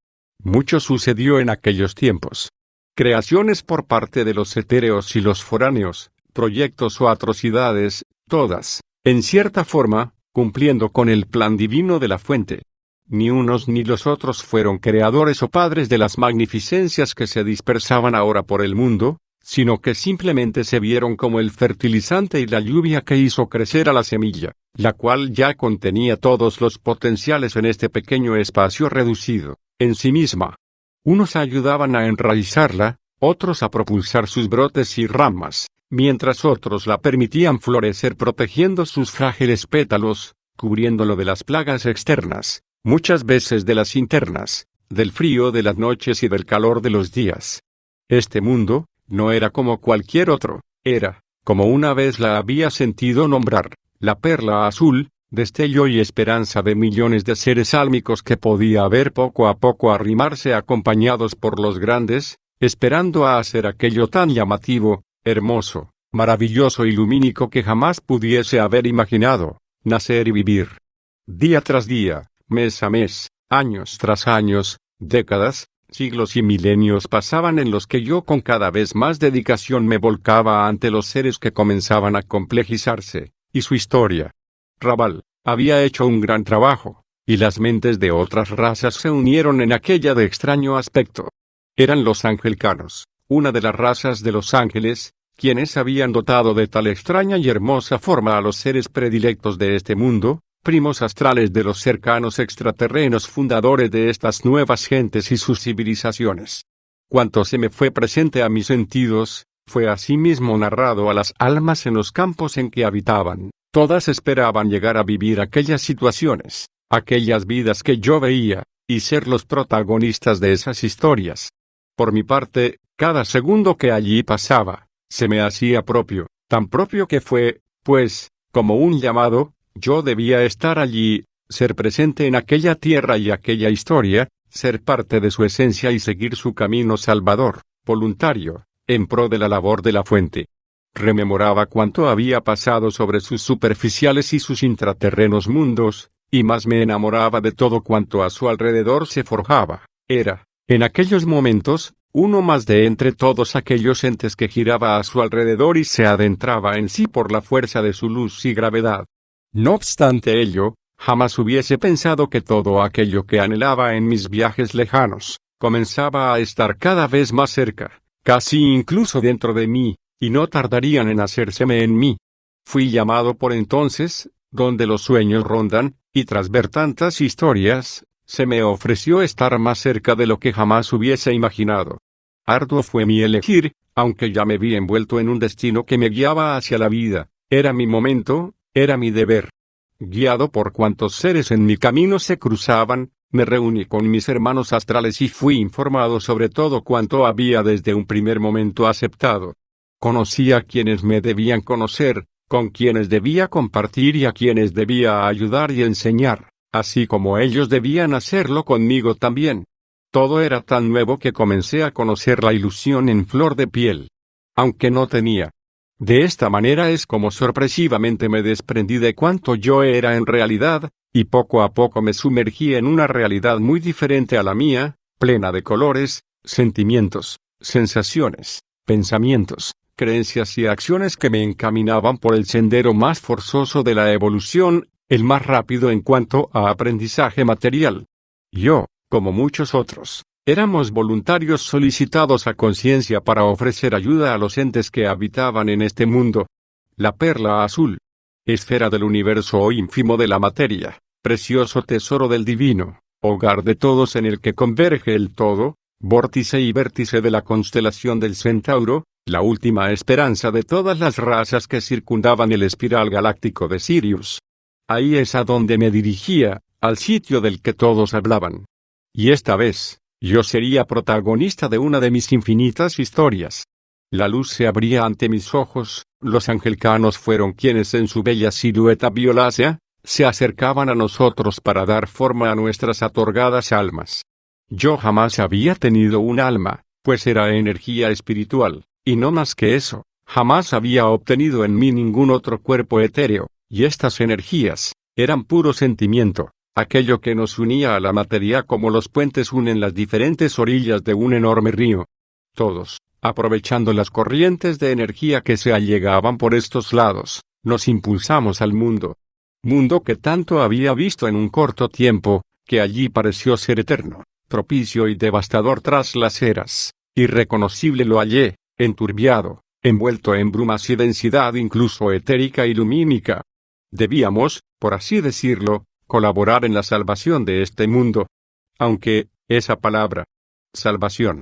[SPEAKER 1] Mucho sucedió en aquellos tiempos. Creaciones por parte de los etéreos y los foráneos, proyectos o atrocidades, todas, en cierta forma, cumpliendo con el plan divino de la fuente. Ni unos ni los otros fueron creadores o padres de las magnificencias que se dispersaban ahora por el mundo, sino que simplemente se vieron como el fertilizante y la lluvia que hizo crecer a la semilla, la cual ya contenía todos los potenciales en este pequeño espacio reducido, en sí misma. Unos ayudaban a enraizarla, otros a propulsar sus brotes y ramas, mientras otros la permitían florecer protegiendo sus frágiles pétalos, cubriéndolo de las plagas externas, muchas veces de las internas, del frío de las noches y del calor de los días. Este mundo no era como cualquier otro, era, como una vez la había sentido nombrar, la perla azul, destello y esperanza de millones de seres álmicos que podía ver poco a poco arrimarse acompañados por los grandes, esperando a hacer aquello tan llamativo, hermoso, maravilloso y lumínico que jamás pudiese haber imaginado, nacer y vivir. Día tras día, mes a mes, años tras años, décadas, siglos y milenios pasaban en los que yo con cada vez más dedicación me volcaba ante los seres que comenzaban a complejizarse, y su historia. Rabal había hecho un gran trabajo, y las mentes de otras razas se unieron en aquella de extraño aspecto. Eran los angelcanos, una de las razas de los ángeles, quienes habían dotado de tal extraña y hermosa forma a los seres predilectos de este mundo, primos astrales de los cercanos extraterrenos fundadores de estas nuevas gentes y sus civilizaciones. Cuanto se me fue presente a mis sentidos, fue asimismo narrado a las almas en los campos en que habitaban. Todas esperaban llegar a vivir aquellas situaciones, aquellas vidas que yo veía, y ser los protagonistas de esas historias. Por mi parte, cada segundo que allí pasaba, se me hacía propio, tan propio que fue, pues, como un llamado. Yo debía estar allí, ser presente en aquella tierra y aquella historia, ser parte de su esencia y seguir su camino salvador, voluntario, en pro de la labor de la fuente. Rememoraba cuánto había pasado sobre sus superficiales y sus intraterrenos mundos, y más me enamoraba de todo cuanto a su alrededor se forjaba. Era, en aquellos momentos, uno más de entre todos aquellos entes que giraba a su alrededor y se adentraba en sí por la fuerza de su luz y gravedad. No obstante ello, jamás hubiese pensado que todo aquello que anhelaba en mis viajes lejanos, comenzaba a estar cada vez más cerca, casi incluso dentro de mí, y no tardarían en hacérseme en mí. Fui llamado por entonces, donde los sueños rondan, y tras ver tantas historias, se me ofreció estar más cerca de lo que jamás hubiese imaginado. Arduo fue mi elegir, aunque ya me vi envuelto en un destino que me guiaba hacia la vida, era mi momento. Era mi deber. Guiado por cuantos seres en mi camino se cruzaban, me reuní con mis hermanos astrales y fui informado sobre todo cuanto había desde un primer momento aceptado. Conocí a quienes me debían conocer, con quienes debía compartir y a quienes debía ayudar y enseñar, así como ellos debían hacerlo conmigo también. Todo era tan nuevo que comencé a conocer la ilusión en flor de piel. Aunque no tenía. De esta manera es como sorpresivamente me desprendí de cuanto yo era en realidad, y poco a poco me sumergí en una realidad muy diferente a la mía, plena de colores, sentimientos, sensaciones, pensamientos, creencias y acciones que me encaminaban por el sendero más forzoso de la evolución, el más rápido en cuanto a aprendizaje material. Yo, como muchos otros, éramos voluntarios solicitados a conciencia para ofrecer ayuda a los entes que habitaban en este mundo. La perla azul, esfera del universo o ínfimo de la materia, precioso tesoro del divino, hogar de todos en el que converge el todo, vórtice y vértice de la constelación del Centauro, la última esperanza de todas las razas que circundaban el espiral galáctico de Sirius. Ahí es a donde me dirigía, al sitio del que todos hablaban. Y esta vez, yo sería protagonista de una de mis infinitas historias. La luz se abría ante mis ojos, los angelcanos fueron quienes en su bella silueta violácea, se acercaban a nosotros para dar forma a nuestras atorgadas almas. Yo jamás había tenido un alma, pues era energía espiritual, y no más que eso, jamás había obtenido en mí ningún otro cuerpo etéreo, y estas energías, eran puro sentimiento, aquello que nos unía a la materia como los puentes unen las diferentes orillas de un enorme río. Todos, aprovechando las corrientes de energía que se allegaban por estos lados, nos impulsamos al mundo. Mundo que tanto había visto en un corto tiempo, que allí pareció ser eterno, propicio y devastador tras las eras. Irreconocible lo hallé, enturbiado, envuelto en brumas y densidad incluso etérica y lumínica. Debíamos, por así decirlo, colaborar en la salvación de este mundo. Aunque, esa palabra, salvación,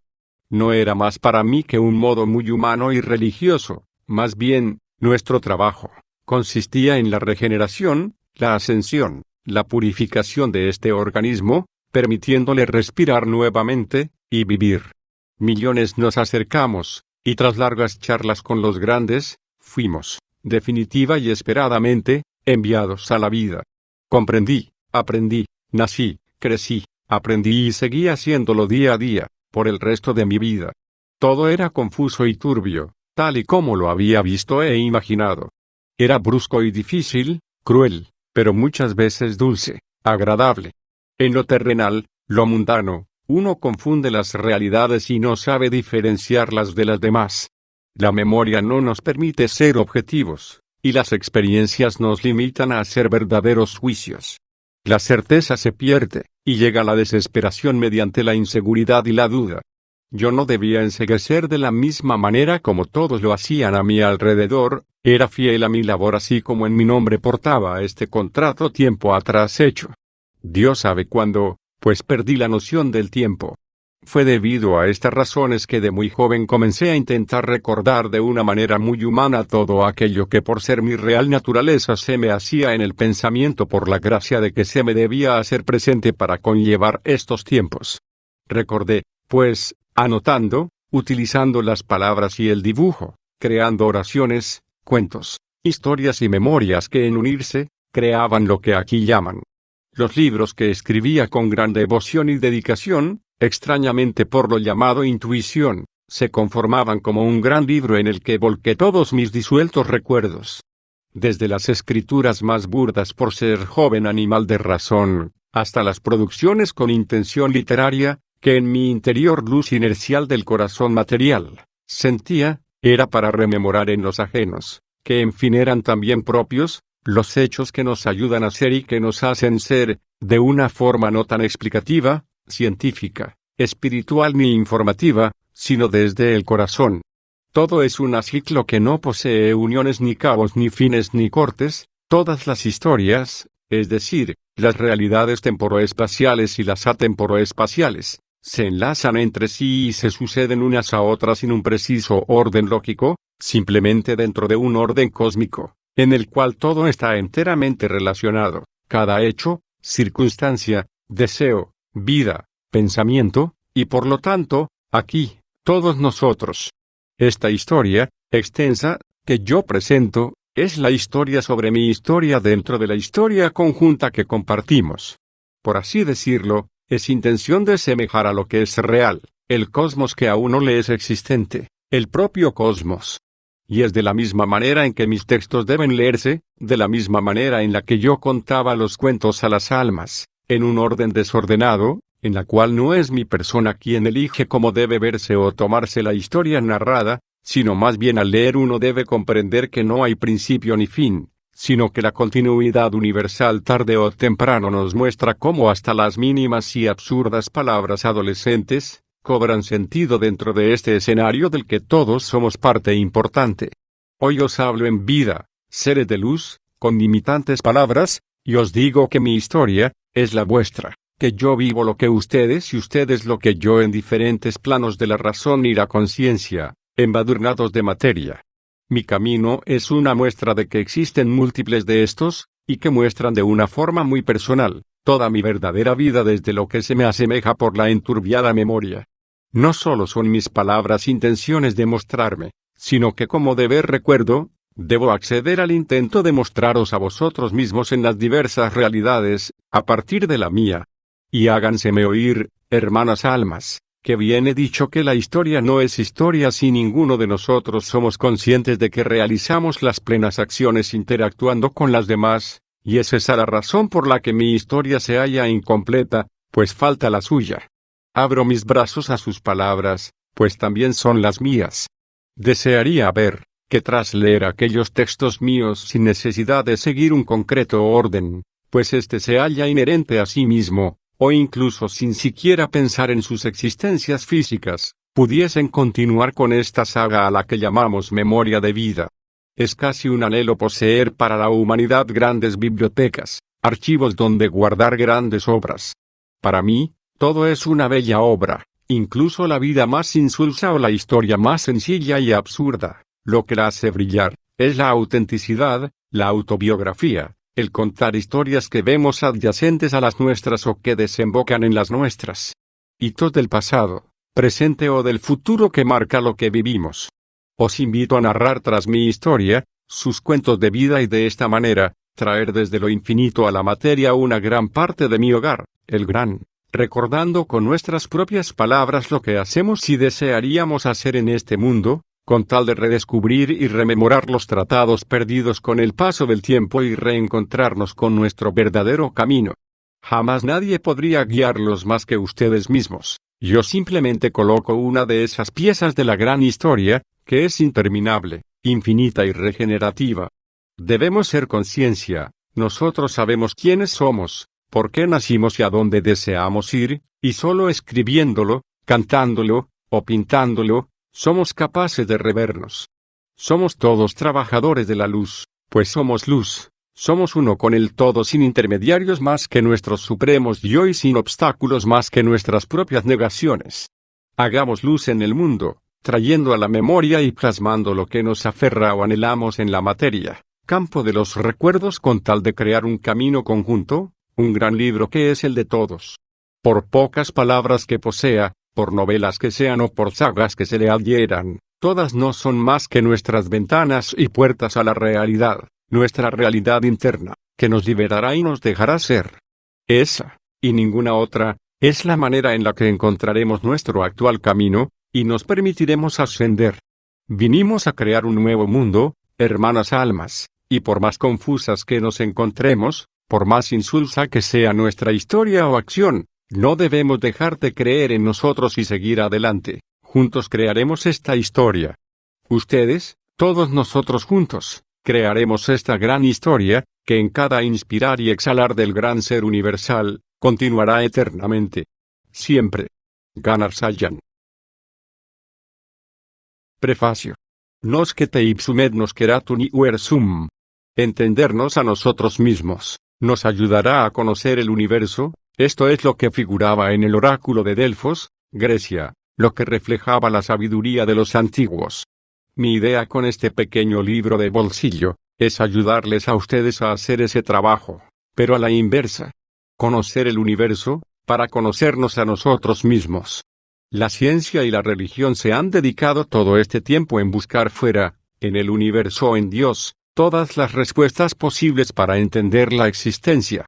[SPEAKER 1] no era más para mí que un modo muy humano y religioso, más bien, nuestro trabajo consistía en la regeneración, la ascensión, la purificación de este organismo, permitiéndole respirar nuevamente, y vivir. Millones nos acercamos, y tras largas charlas con los grandes, fuimos, definitiva y esperadamente, enviados a la vida. Comprendí, aprendí, nací, crecí, aprendí y seguí haciéndolo día a día, por el resto de mi vida. Todo era confuso y turbio, tal y como lo había visto e imaginado. Era brusco y difícil, cruel, pero muchas veces dulce, agradable. En lo terrenal, lo mundano, uno confunde las realidades y no sabe diferenciarlas de las demás. La memoria no nos permite ser objetivos, y las experiencias nos limitan a hacer verdaderos juicios. La certeza se pierde, y llega la desesperación mediante la inseguridad y la duda. Yo no debía enceguecer de la misma manera como todos lo hacían a mi alrededor, era fiel a mi labor así como en mi nombre portaba este contrato tiempo atrás hecho. Dios sabe cuándo, pues perdí la noción del tiempo. Fue debido a estas razones que de muy joven comencé a intentar recordar de una manera muy humana todo aquello que por ser mi real naturaleza se me hacía en el pensamiento por la gracia de que se me debía hacer presente para conllevar estos tiempos. Recordé, pues, anotando, utilizando las palabras y el dibujo, creando oraciones, cuentos, historias y memorias que en unirse, creaban lo que aquí llaman. Los libros que escribía con gran devoción y dedicación, extrañamente por lo llamado intuición, se conformaban como un gran libro en el que volqué todos mis disueltos recuerdos. Desde las escrituras más burdas por ser joven animal de razón, hasta las producciones con intención literaria, que en mi interior luz inercial del corazón material, sentía, era para rememorar en los ajenos, que en fin eran también propios, los hechos que nos ayudan a ser y que nos hacen ser, de una forma no tan explicativa, científica, espiritual ni informativa, sino desde el corazón. Todo es un ciclo que no posee uniones ni cabos ni fines ni cortes, todas las historias, es decir, las realidades temporoespaciales y las atemporoespaciales, se enlazan entre sí y se suceden unas a otras sin un preciso orden lógico, simplemente dentro de un orden cósmico, en el cual todo está enteramente relacionado, cada hecho, circunstancia, deseo, vida, pensamiento, y por lo tanto, aquí, todos nosotros. Esta historia, extensa, que yo presento, es la historia sobre mi historia dentro de la historia conjunta que compartimos. Por así decirlo, es intención de semejar a lo que es real, el cosmos que aún no le es existente, el propio cosmos. Y es de la misma manera en que mis textos deben leerse, de la misma manera en la que yo contaba los cuentos a las almas, en un orden desordenado, en la cual no es mi persona quien elige cómo debe verse o tomarse la historia narrada, sino más bien al leer uno debe comprender que no hay principio ni fin, sino que la continuidad universal tarde o temprano nos muestra cómo hasta las mínimas y absurdas palabras adolescentes, cobran sentido dentro de este escenario del que todos somos parte importante. Hoy os hablo en vida, seres de luz, con limitantes palabras, y os digo que mi historia, es la vuestra, que yo vivo lo que ustedes y ustedes lo que yo en diferentes planos de la razón y la conciencia, embadurnados de materia. Mi camino es una muestra de que existen múltiples de estos, y que muestran de una forma muy personal, toda mi verdadera vida desde lo que se me asemeja por la enturbiada memoria. No solo son mis palabras intenciones de mostrarme, sino que como deber recuerdo, debo acceder al intento de mostraros a vosotros mismos en las diversas realidades, a partir de la mía. Y háganseme oír, hermanas almas, que bien he dicho que la historia no es historia si ninguno de nosotros somos conscientes de que realizamos las plenas acciones interactuando con las demás, y es esa la razón por la que mi historia se halla incompleta, pues falta la suya. Abro mis brazos a sus palabras, pues también son las mías. Desearía ver, que tras leer aquellos textos míos sin necesidad de seguir un concreto orden, pues éste se halla inherente a sí mismo, o incluso sin siquiera pensar en sus existencias físicas, pudiesen continuar con esta saga a la que llamamos memoria de vida. Es casi un anhelo poseer para la humanidad grandes bibliotecas, archivos donde guardar grandes obras. Para mí, todo es una bella obra, incluso la vida más insulsa o la historia más sencilla y absurda. Lo que la hace brillar, es la autenticidad, la autobiografía, el contar historias que vemos adyacentes a las nuestras o que desembocan en las nuestras. Hitos del pasado, presente o del futuro que marca lo que vivimos. Os invito a narrar tras mi historia, sus cuentos de vida y de esta manera, traer desde lo infinito a la materia una gran parte de mi hogar, el gran, recordando con nuestras propias palabras lo que hacemos y desearíamos hacer en este mundo, con tal de redescubrir y rememorar los tratados perdidos con el paso del tiempo y reencontrarnos con nuestro verdadero camino. Jamás nadie podría guiarlos más que ustedes mismos. Yo simplemente coloco una de esas piezas de la gran historia, que es interminable, infinita y regenerativa. Debemos ser conciencia, nosotros sabemos quiénes somos, por qué nacimos y a dónde deseamos ir, y solo escribiéndolo, cantándolo, o pintándolo, somos capaces de revernos. Somos todos trabajadores de la luz, pues somos luz, somos uno con el todo sin intermediarios más que nuestros supremos yo y sin obstáculos más que nuestras propias negaciones. Hagamos luz en el mundo, trayendo a la memoria y plasmando lo que nos aferra o anhelamos en la materia, campo de los recuerdos con tal de crear un camino conjunto, un gran libro que es el de todos. Por pocas palabras que posea, por novelas que sean o por sagas que se le adhieran, todas no son más que nuestras ventanas y puertas a la realidad, nuestra realidad interna, que nos liberará y nos dejará ser. Esa, y ninguna otra, es la manera en la que encontraremos nuestro actual camino, y nos permitiremos ascender. Vinimos a crear un nuevo mundo, hermanas almas, y por más confusas que nos encontremos, por más insulsa que sea nuestra historia o acción, no debemos dejar de creer en nosotros y seguir adelante. Juntos crearemos esta historia. Ustedes, todos nosotros juntos, crearemos esta gran historia, que en cada inspirar y exhalar del gran ser universal, continuará eternamente. Siempre. Gunnar Sajan. Prefacio. Noscete ipsum et noscerat universum. Entendernos a nosotros mismos, nos ayudará a conocer el universo. Esto es lo que figuraba en el oráculo de Delfos, Grecia, lo que reflejaba la sabiduría de los antiguos. Mi idea con este pequeño libro de bolsillo, es ayudarles a ustedes a hacer ese trabajo, pero a la inversa. Conocer el universo, para conocernos a nosotros mismos. La ciencia y la religión se han dedicado todo este tiempo en buscar fuera, en el universo o en Dios, todas las respuestas posibles para entender la existencia.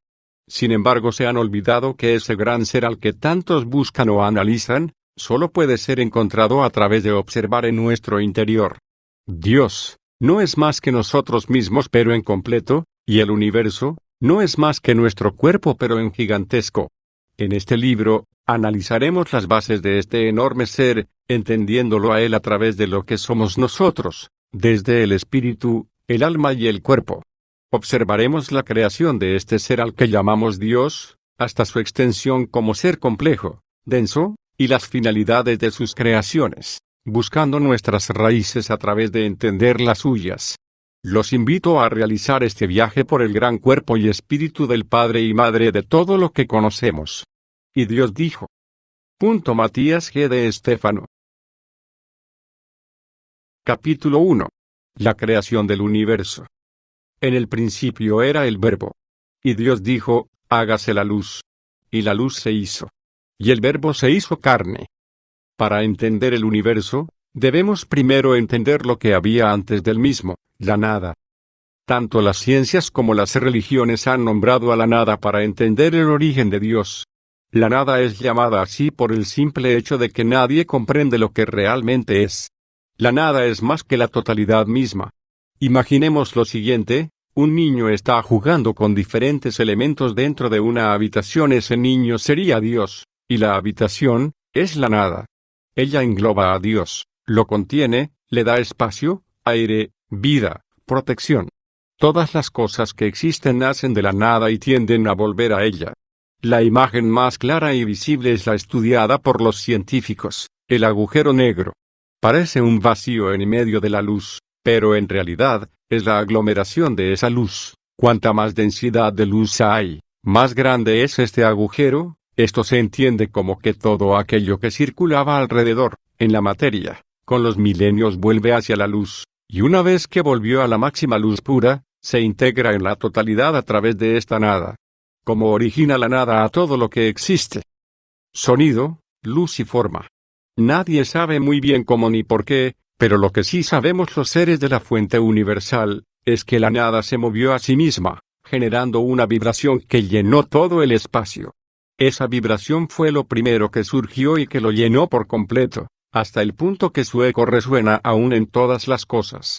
[SPEAKER 1] Sin embargo, se han olvidado que ese gran ser al que tantos buscan o analizan, solo puede ser encontrado a través de observar en nuestro interior. Dios, no es más que nosotros mismos pero en completo, y el universo, no es más que nuestro cuerpo pero en gigantesco. En este libro, analizaremos las bases de este enorme ser, entendiéndolo a él a través de lo que somos nosotros, desde el espíritu, el alma y el cuerpo. Observaremos la creación de este ser al que llamamos Dios, hasta su extensión como ser complejo, denso, y las finalidades de sus creaciones, buscando nuestras raíces a través de entender las suyas. Los invito a realizar este viaje por el gran cuerpo y espíritu del Padre y Madre de todo lo que conocemos. Y Dios dijo. Matías G. de Estéfano. Capítulo 1. La creación del universo. En el principio era el Verbo. Y Dios dijo, hágase la luz. Y la luz se hizo. Y el Verbo se hizo carne. Para entender el universo, debemos primero entender lo que había antes del mismo, la nada. Tanto las ciencias como las religiones han nombrado a la nada para entender el origen de Dios. La nada es llamada así por el simple hecho de que nadie comprende lo que realmente es. La nada es más que la totalidad misma. Imaginemos lo siguiente: un niño está jugando con diferentes elementos dentro de una habitación. Ese niño sería Dios, y la habitación es la nada. Ella engloba a Dios, lo contiene, le da espacio, aire, vida, protección. Todas las cosas que existen nacen de la nada y tienden a volver a ella. La imagen más clara y visible es la estudiada por los científicos, el agujero negro. Parece un vacío en medio de la luz, pero en realidad, es la aglomeración de esa luz. Cuanta más densidad de luz hay, más grande es este agujero. Esto se entiende como que todo aquello que circulaba alrededor, en la materia, con los milenios vuelve hacia la luz, y una vez que volvió a la máxima luz pura, se integra en la totalidad a través de esta nada. Como origina la nada a todo lo que existe. Sonido, luz y forma. Nadie sabe muy bien cómo ni por qué, pero lo que sí sabemos los seres de la fuente universal, es que la nada se movió a sí misma, generando una vibración que llenó todo el espacio. Esa vibración fue lo primero que surgió y que lo llenó por completo, hasta el punto que su eco resuena aún en todas las cosas.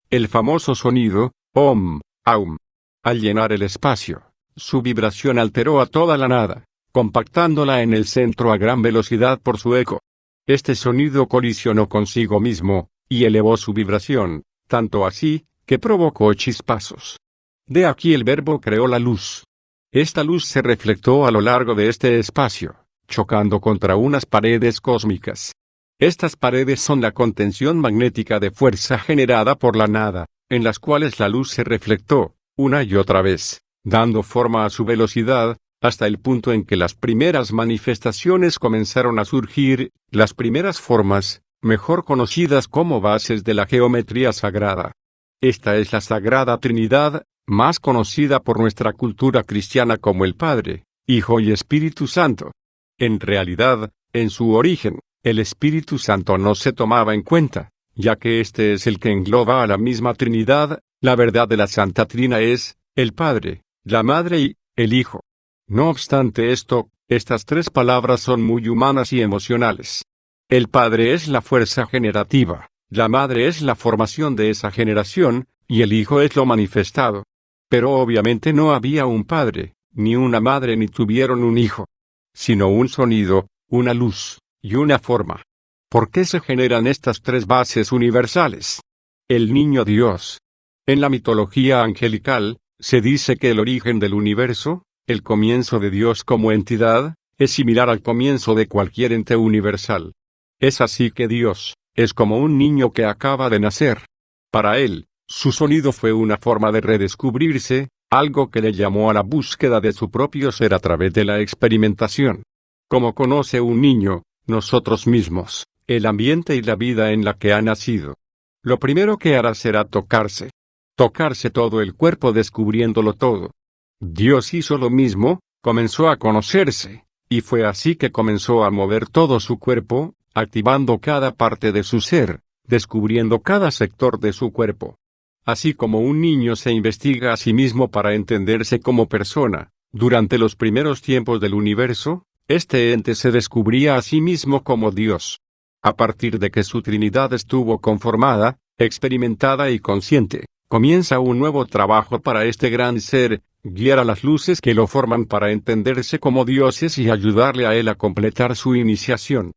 [SPEAKER 1] El famoso sonido, Om, Aum. Al llenar el espacio, su vibración alteró a toda la nada, compactándola en el centro a gran velocidad por su eco. Este sonido colisionó consigo mismo, y elevó su vibración, tanto así, que provocó chispazos. De aquí el Verbo creó la luz. Esta luz se reflectó a lo largo de este espacio, chocando contra unas paredes cósmicas. Estas paredes son la contención magnética de fuerza generada por la nada, en las cuales la luz se reflectó, una y otra vez, dando forma a su velocidad, hasta el punto en que las primeras manifestaciones comenzaron a surgir, las primeras formas, mejor conocidas como bases de la geometría sagrada. Esta es la Sagrada Trinidad, más conocida por nuestra cultura cristiana como el Padre, Hijo y Espíritu Santo. En realidad, en su origen, el Espíritu Santo no se tomaba en cuenta, ya que este es el que engloba a la misma Trinidad. La verdad de la Santa Trina es, el Padre, la Madre y, el Hijo. No obstante esto, estas tres palabras son muy humanas y emocionales. El Padre es la fuerza generativa, la Madre es la formación de esa generación, y el Hijo es lo manifestado. Pero obviamente no había un padre, ni una madre ni tuvieron un hijo, sino un sonido, una luz, y una forma. ¿Por qué se generan estas tres bases universales? El niño Dios. En la mitología angelical, se dice que el origen del universo, el comienzo de Dios como entidad, es similar al comienzo de cualquier ente universal. Es así que Dios, es como un niño que acaba de nacer. Para él, su sonido fue una forma de redescubrirse, algo que le llamó a la búsqueda de su propio ser a través de la experimentación. Como conoce un niño, nosotros mismos, el ambiente y la vida en la que ha nacido. Lo primero que hará será tocarse. Tocarse todo el cuerpo descubriéndolo todo. Dios hizo lo mismo, comenzó a conocerse, y fue así que comenzó a mover todo su cuerpo, activando cada parte de su ser, descubriendo cada sector de su cuerpo. Así como un niño se investiga a sí mismo para entenderse como persona, durante los primeros tiempos del universo, este ente se descubría a sí mismo como Dios. A partir de que su Trinidad estuvo conformada, experimentada y consciente, comienza un nuevo trabajo para este gran ser, guiar a las luces que lo forman para entenderse como dioses y ayudarle a él a completar su iniciación.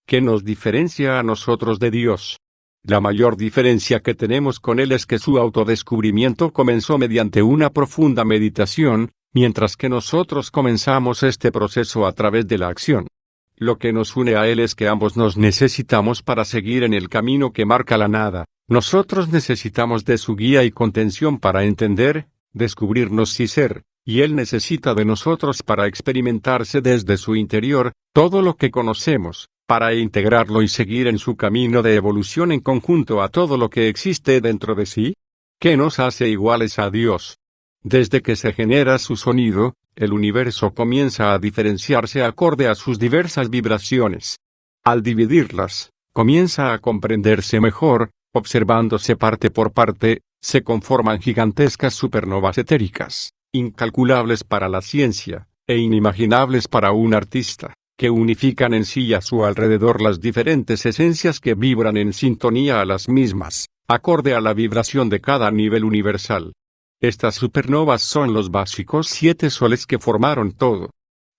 [SPEAKER 1] ¿Qué nos diferencia a nosotros de Dios? La mayor diferencia que tenemos con él es que su autodescubrimiento comenzó mediante una profunda meditación, mientras que nosotros comenzamos este proceso a través de la acción. Lo que nos une a él es que ambos nos necesitamos para seguir en el camino que marca la nada. Nosotros necesitamos de su guía y contención para entender, descubrirnos y ser, y él necesita de nosotros para experimentarse desde su interior, todo lo que conocemos, para integrarlo y seguir en su camino de evolución en conjunto a todo lo que existe dentro de sí? ¿Qué nos hace iguales a Dios? Desde que se genera su sonido, el universo comienza a diferenciarse acorde a sus diversas vibraciones. Al dividirlas, comienza a comprenderse mejor, observándose parte por parte, se conforman gigantescas supernovas etéricas, incalculables para la ciencia, e inimaginables para un artista, que unifican en sí y a su alrededor las diferentes esencias que vibran en sintonía a las mismas, acorde a la vibración de cada nivel universal. Estas supernovas son los básicos 7 soles que formaron todo.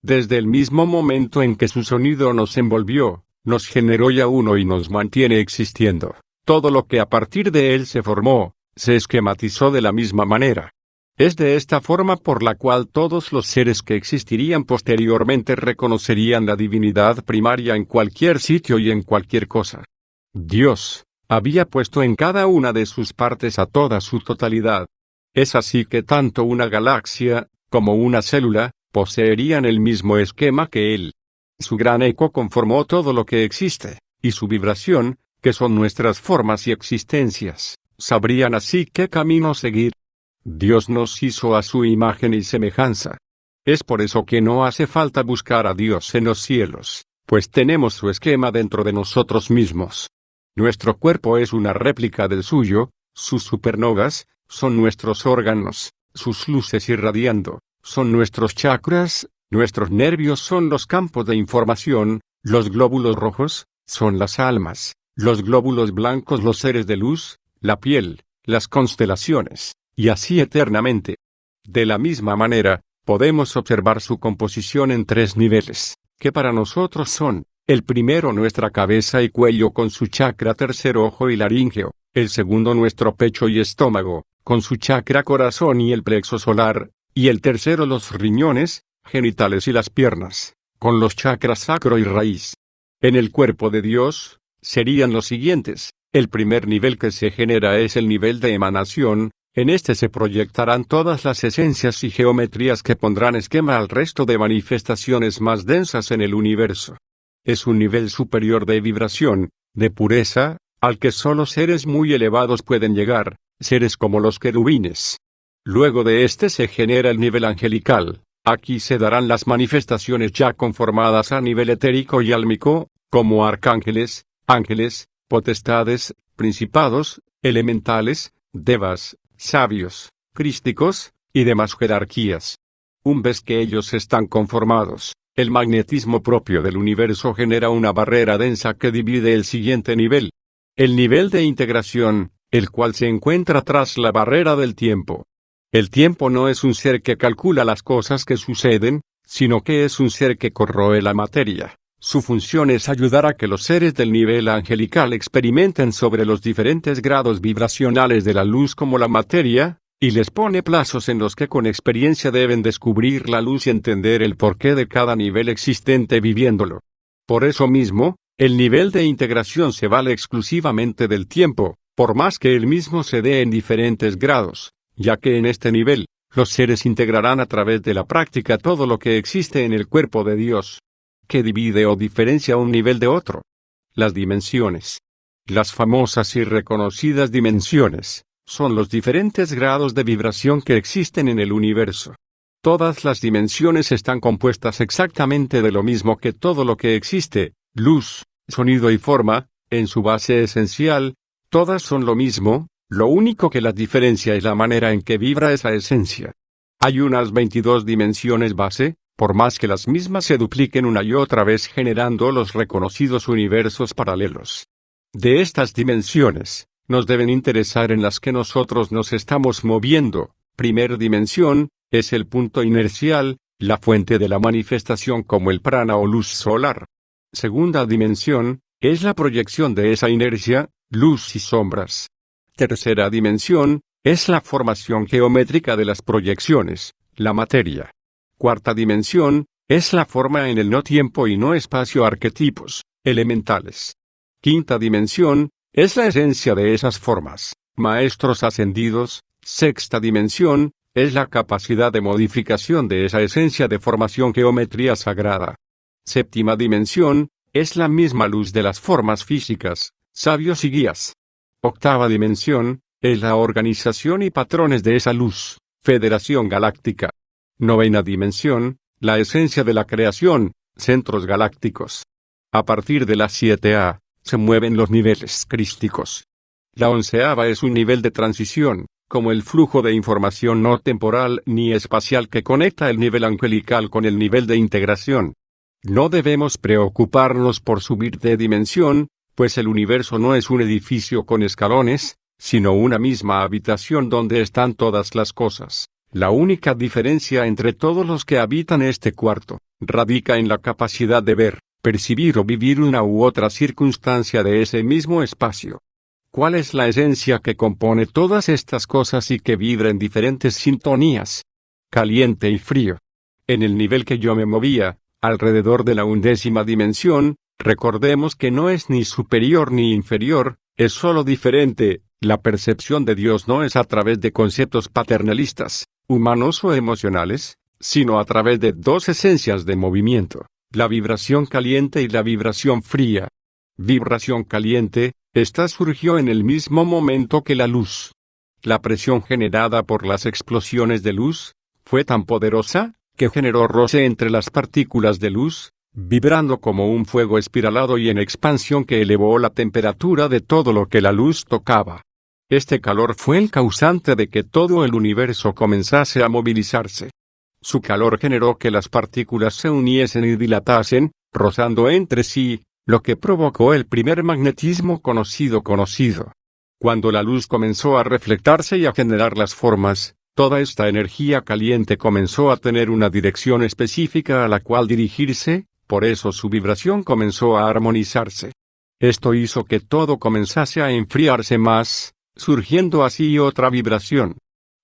[SPEAKER 1] Desde el mismo momento en que su sonido nos envolvió, nos generó ya uno y nos mantiene existiendo, todo lo que a partir de él se formó, se esquematizó de la misma manera. Es de esta forma por la cual todos los seres que existirían posteriormente reconocerían la divinidad primaria en cualquier sitio y en cualquier cosa. Dios había puesto en cada una de sus partes a toda su totalidad. Es así que tanto una galaxia, como una célula, poseerían el mismo esquema que Él. Su gran eco conformó todo lo que existe, y su vibración, que son nuestras formas y existencias, sabrían así qué camino seguir. Dios nos hizo a su imagen y semejanza. Es por eso que no hace falta buscar a Dios en los cielos, pues tenemos su esquema dentro de nosotros mismos. Nuestro cuerpo es una réplica del suyo, sus supernovas son nuestros órganos, sus luces irradiando son nuestros chakras, nuestros nervios son los campos de información, los glóbulos rojos son las almas, los glóbulos blancos los seres de luz, la piel, las constelaciones, y así eternamente. De la misma manera, podemos observar su composición en 3 niveles, que para nosotros son: el primero nuestra cabeza y cuello con su chakra tercer ojo y laríngeo, el segundo nuestro pecho y estómago, con su chakra corazón y el plexo solar, y el tercero los riñones, genitales y las piernas, con los chakras sacro y raíz. En el cuerpo de Dios, serían los siguientes: el primer nivel que se genera es el nivel de emanación, en este se proyectarán todas las esencias y geometrías que pondrán esquema al resto de manifestaciones más densas en el universo. Es un nivel superior de vibración, de pureza, al que solo seres muy elevados pueden llegar, seres como los querubines. Luego de este se genera el nivel angelical. Aquí se darán las manifestaciones ya conformadas a nivel etérico y álmico, como arcángeles, ángeles, potestades, principados, elementales, devas, sabios, crísticos, y demás jerarquías. Una vez que ellos están conformados, el magnetismo propio del universo genera una barrera densa que divide el siguiente nivel. El nivel de integración, el cual se encuentra tras la barrera del tiempo. El tiempo no es un ser que calcula las cosas que suceden, sino que es un ser que corroe la materia. Su función es ayudar a que los seres del nivel angelical experimenten sobre los diferentes grados vibracionales de la luz como la materia, y les pone plazos en los que con experiencia deben descubrir la luz y entender el porqué de cada nivel existente viviéndolo. Por eso mismo, el nivel de integración se vale exclusivamente del tiempo, por más que el mismo se dé en diferentes grados, ya que en este nivel, los seres integrarán a través de la práctica todo lo que existe en el cuerpo de Dios. ¿Qué divide o diferencia un nivel de otro? Las dimensiones. Las famosas y reconocidas dimensiones son los diferentes grados de vibración que existen en el universo. Todas las dimensiones están compuestas exactamente de lo mismo que todo lo que existe: luz, sonido y forma, en su base esencial. Todas son lo mismo, lo único que las diferencia es la manera en que vibra esa esencia. Hay unas 22 dimensiones base, por más que las mismas se dupliquen una y otra vez generando los reconocidos universos paralelos. De estas dimensiones, nos deben interesar en las que nosotros nos estamos moviendo. Primer dimensión, es el punto inercial, la fuente de la manifestación como el prana o luz solar. Segunda dimensión, es la proyección de esa inercia, luz y sombras. Tercera dimensión, es la formación geométrica de las proyecciones, la materia. Cuarta dimensión, es la forma en el no tiempo y no espacio, arquetipos, elementales. Quinta dimensión, es la esencia de esas formas, maestros ascendidos. Sexta dimensión, es la capacidad de modificación de esa esencia de formación, geometría sagrada. Séptima dimensión, Es la misma luz de las formas físicas, sabios y guías. Octava dimensión, es la organización y patrones de esa luz, Federación Galáctica. Novena dimensión, la esencia de la creación, centros galácticos. A partir de la 7A, se mueven los niveles crísticos. La 11ª es un nivel de transición, como el flujo de información no temporal ni espacial que conecta el nivel angelical con el nivel de integración. No debemos preocuparnos por subir de dimensión, pues el universo no es un edificio con escalones, sino una misma habitación donde están todas las cosas. La única diferencia entre todos los que habitan este cuarto, radica en la capacidad de ver, percibir o vivir una u otra circunstancia de ese mismo espacio. ¿Cuál es la esencia que compone todas estas cosas y que vibra en diferentes sintonías? Caliente y frío. En el nivel que yo me movía, alrededor de la 11ª dimensión, recordemos que no es ni superior ni inferior, es solo diferente. La percepción de Dios no es a través de conceptos paternalistas, humanos o emocionales, sino a través de dos esencias de movimiento, la vibración caliente y la vibración fría. Vibración caliente, esta surgió en el mismo momento que la luz. La presión generada por las explosiones de luz fue tan poderosa que generó roce entre las partículas de luz, vibrando como un fuego espiralado y en expansión que elevó la temperatura de todo lo que la luz tocaba. Este calor fue el causante de que todo el universo comenzase a movilizarse. Su calor generó que las partículas se uniesen y dilatasen, rozando entre sí, lo que provocó el primer magnetismo conocido. Cuando la luz comenzó a reflectarse y a generar las formas, toda esta energía caliente comenzó a tener una dirección específica a la cual dirigirse, por eso su vibración comenzó a armonizarse. Esto hizo que todo comenzase a enfriarse más, surgiendo así otra vibración.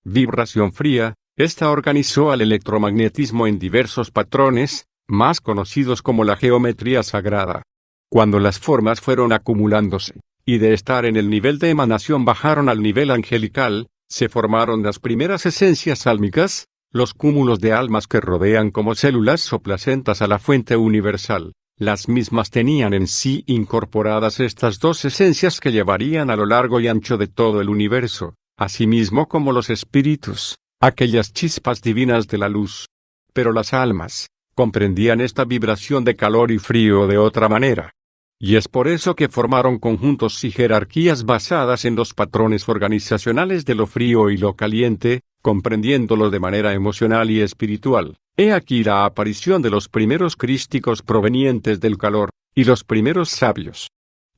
[SPEAKER 1] Vibración fría, esta organizó al electromagnetismo en diversos patrones, más conocidos como la geometría sagrada. Cuando las formas fueron acumulándose, y de estar en el nivel de emanación bajaron al nivel angelical, se formaron las primeras esencias álmicas, los cúmulos de almas que rodean como células o placentas a la fuente universal. Las mismas tenían en sí incorporadas estas dos esencias que llevarían a lo largo y ancho de todo el universo, asimismo como los espíritus, aquellas chispas divinas de la luz. Pero las almas comprendían esta vibración de calor y frío de otra manera. Y es por eso que formaron conjuntos y jerarquías basadas en los patrones organizacionales de lo frío y lo caliente, comprendiéndolo de manera emocional y espiritual. He aquí la aparición de los primeros crísticos provenientes del calor, y los primeros sabios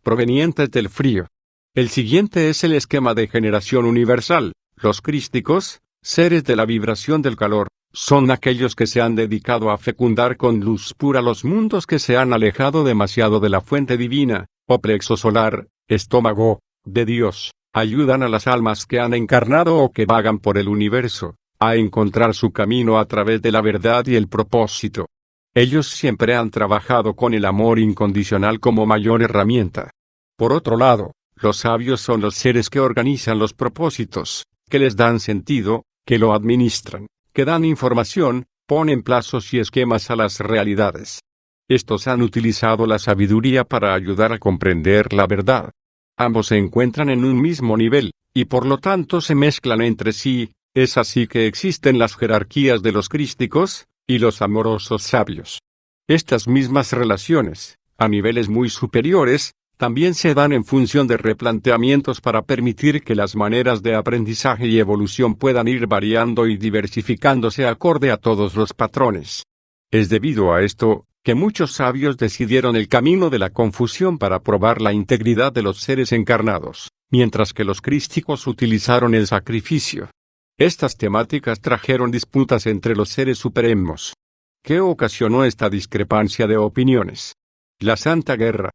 [SPEAKER 1] provenientes del frío. El siguiente es el esquema de generación universal. Los crísticos, seres de la vibración del calor, son aquellos que se han dedicado a fecundar con luz pura los mundos que se han alejado demasiado de la fuente divina, o plexo solar, estómago, de Dios. Ayudan a las almas que han encarnado o que vagan por el universo, a encontrar su camino a través de la verdad y el propósito. Ellos siempre han trabajado con el amor incondicional como mayor herramienta. Por otro lado, los sabios son los seres que organizan los propósitos, que les dan sentido, que lo administran, que dan información, ponen plazos y esquemas a las realidades. Estos han utilizado la sabiduría para ayudar a comprender la verdad. Ambos se encuentran en un mismo nivel, y por lo tanto se mezclan entre sí. Es así que existen las jerarquías de los crísticos y los amorosos sabios. Estas mismas relaciones, a niveles muy superiores, también se dan en función de replanteamientos para permitir que las maneras de aprendizaje y evolución puedan ir variando y diversificándose acorde a todos los patrones. Es debido a esto, que muchos sabios decidieron el camino de la confusión para probar la integridad de los seres encarnados, mientras que los crísticos utilizaron el sacrificio. Estas temáticas trajeron disputas entre los seres supremos. ¿Qué ocasionó esta discrepancia de opiniones? La Santa Guerra.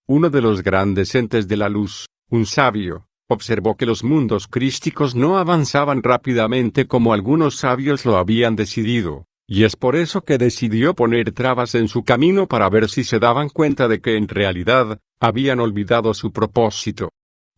[SPEAKER 1] Uno de los grandes entes de la luz, un sabio, observó que los mundos crísticos no avanzaban rápidamente como algunos sabios lo habían decidido, y es por eso que decidió poner trabas en su camino para ver si se daban cuenta de que en realidad, habían olvidado su propósito.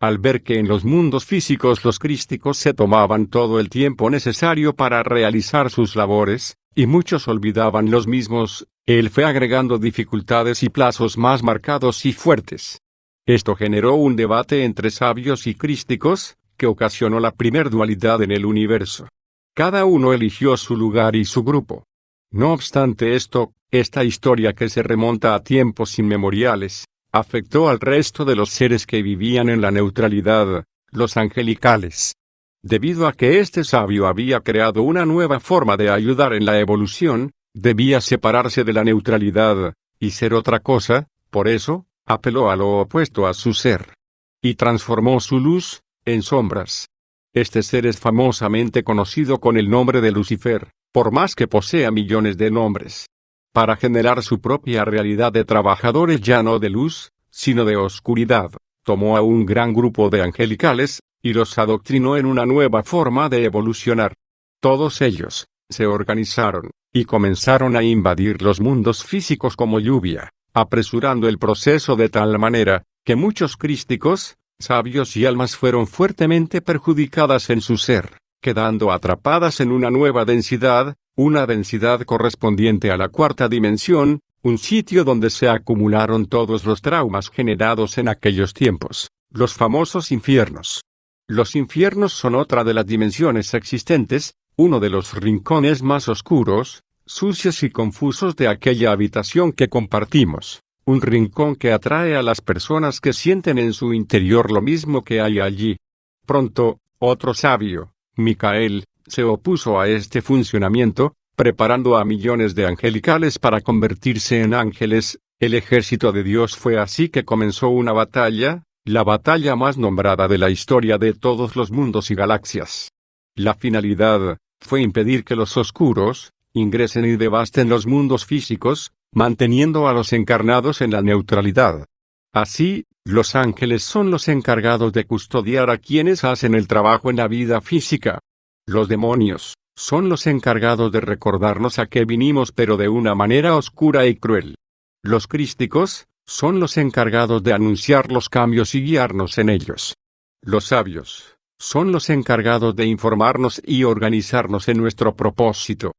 [SPEAKER 1] Al ver que en los mundos físicos los crísticos se tomaban todo el tiempo necesario para realizar sus labores, y muchos olvidaban los mismos, Él fue agregando dificultades y plazos más marcados y fuertes. Esto generó un debate entre sabios y crísticos, que ocasionó la primer dualidad en el universo. Cada uno eligió su lugar y su grupo. No obstante esto, esta historia que se remonta a tiempos inmemoriales, afectó al resto de los seres que vivían en la neutralidad, los angelicales. Debido a que este sabio había creado una nueva forma de ayudar en la evolución, debía separarse de la neutralidad, y ser otra cosa, por eso, apeló a lo opuesto a su ser. Y transformó su luz, en sombras. Este ser es famosamente conocido con el nombre de Lucifer, por más que posea millones de nombres. Para generar su propia realidad de trabajadores ya no de luz, sino de oscuridad, tomó a un gran grupo de angelicales, y los adoctrinó en una nueva forma de evolucionar. Todos ellos se organizaron, y comenzaron a invadir los mundos físicos como lluvia, apresurando el proceso de tal manera, que muchos crísticos, sabios y almas fueron fuertemente perjudicadas en su ser, quedando atrapadas en una nueva densidad, una densidad correspondiente a la cuarta dimensión, un sitio donde se acumularon todos los traumas generados en aquellos tiempos, los famosos infiernos. Los infiernos son otra de las dimensiones existentes, uno de los rincones más oscuros, sucios y confusos de aquella habitación que compartimos, un rincón que atrae a las personas que sienten en su interior lo mismo que hay allí. Pronto, otro sabio, Micael, se opuso a este funcionamiento, preparando a millones de angelicales para convertirse en ángeles. El ejército de Dios fue así que comenzó una batalla, la batalla más nombrada de la historia de todos los mundos y galaxias. La finalidad fue impedir que los oscuros ingresen y devasten los mundos físicos, manteniendo a los encarnados en la neutralidad. Así, los ángeles son los encargados de custodiar a quienes hacen el trabajo en la vida física. Los demonios son los encargados de recordarnos a qué vinimos, pero de una manera oscura y cruel. Los crísticos son los encargados de anunciar los cambios y guiarnos en ellos. Los sabios son los encargados de informarnos y organizarnos en nuestro propósito.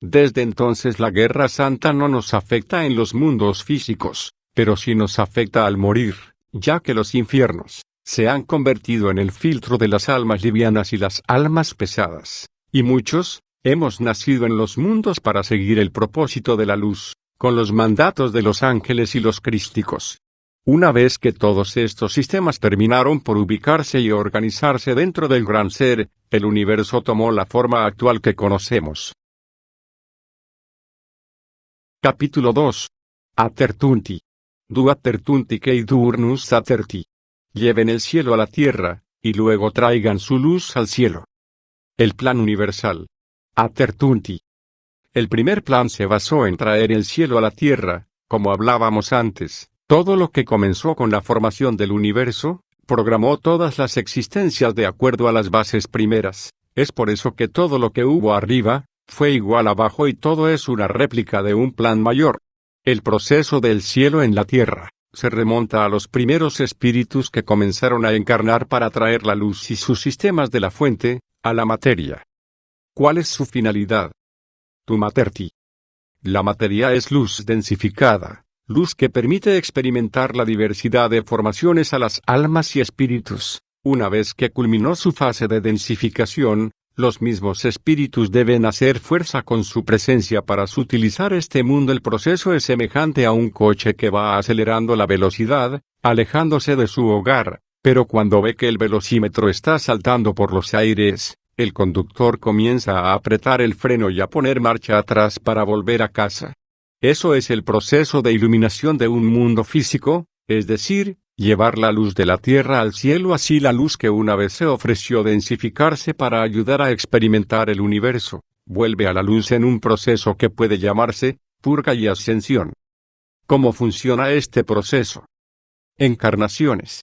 [SPEAKER 1] Desde entonces la guerra santa no nos afecta en los mundos físicos, pero sí nos afecta al morir, ya que los infiernos se han convertido en el filtro de las almas livianas y las almas pesadas, y muchos hemos nacido en los mundos para seguir el propósito de la luz, con los mandatos de los ángeles y los crísticos. Una vez que todos estos sistemas terminaron por ubicarse y organizarse dentro del gran ser, el universo tomó la forma actual que conocemos. Capítulo 2. Atertunti. Du atertunti kei durnus aterti. Lleven el cielo a la tierra, y luego traigan su luz al cielo. El plan universal. Atertunti. El primer plan se basó en traer el cielo a la tierra, como hablábamos antes. Todo lo que comenzó con la formación del universo, programó todas las existencias de acuerdo a las bases primeras. Es por eso que todo lo que hubo arriba fue igual abajo y todo es una réplica de un plan mayor. El proceso del cielo en la tierra se remonta a los primeros espíritus que comenzaron a encarnar para traer la luz y sus sistemas de la fuente a la materia. ¿Cuál es su finalidad? Tu materti. La materia es luz densificada, luz que permite experimentar la diversidad de formaciones a las almas y espíritus. Una vez que culminó su fase de densificación, los mismos espíritus deben hacer fuerza con su presencia para sutilizar este mundo. El proceso es semejante a un coche que va acelerando la velocidad, alejándose de su hogar, pero cuando ve que el velocímetro está saltando por los aires, el conductor comienza a apretar el freno y a poner marcha atrás para volver a casa. Eso es el proceso de iluminación de un mundo físico, es decir, llevar la luz de la tierra al cielo. Así la luz que una vez se ofreció densificarse para ayudar a experimentar el universo, vuelve a la luz en un proceso que puede llamarse purga y ascensión. ¿Cómo funciona este proceso? Encarnaciones.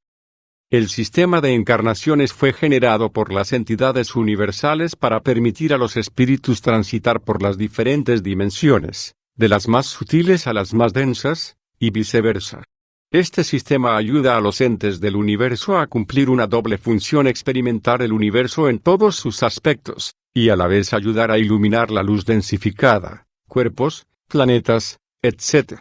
[SPEAKER 1] El sistema de encarnaciones fue generado por las entidades universales para permitir a los espíritus transitar por las diferentes dimensiones, de las más sutiles a las más densas, y viceversa. Este sistema ayuda a los entes del universo a cumplir una doble función: experimentar el universo en todos sus aspectos, y a la vez ayudar a iluminar la luz densificada, cuerpos, planetas, etc.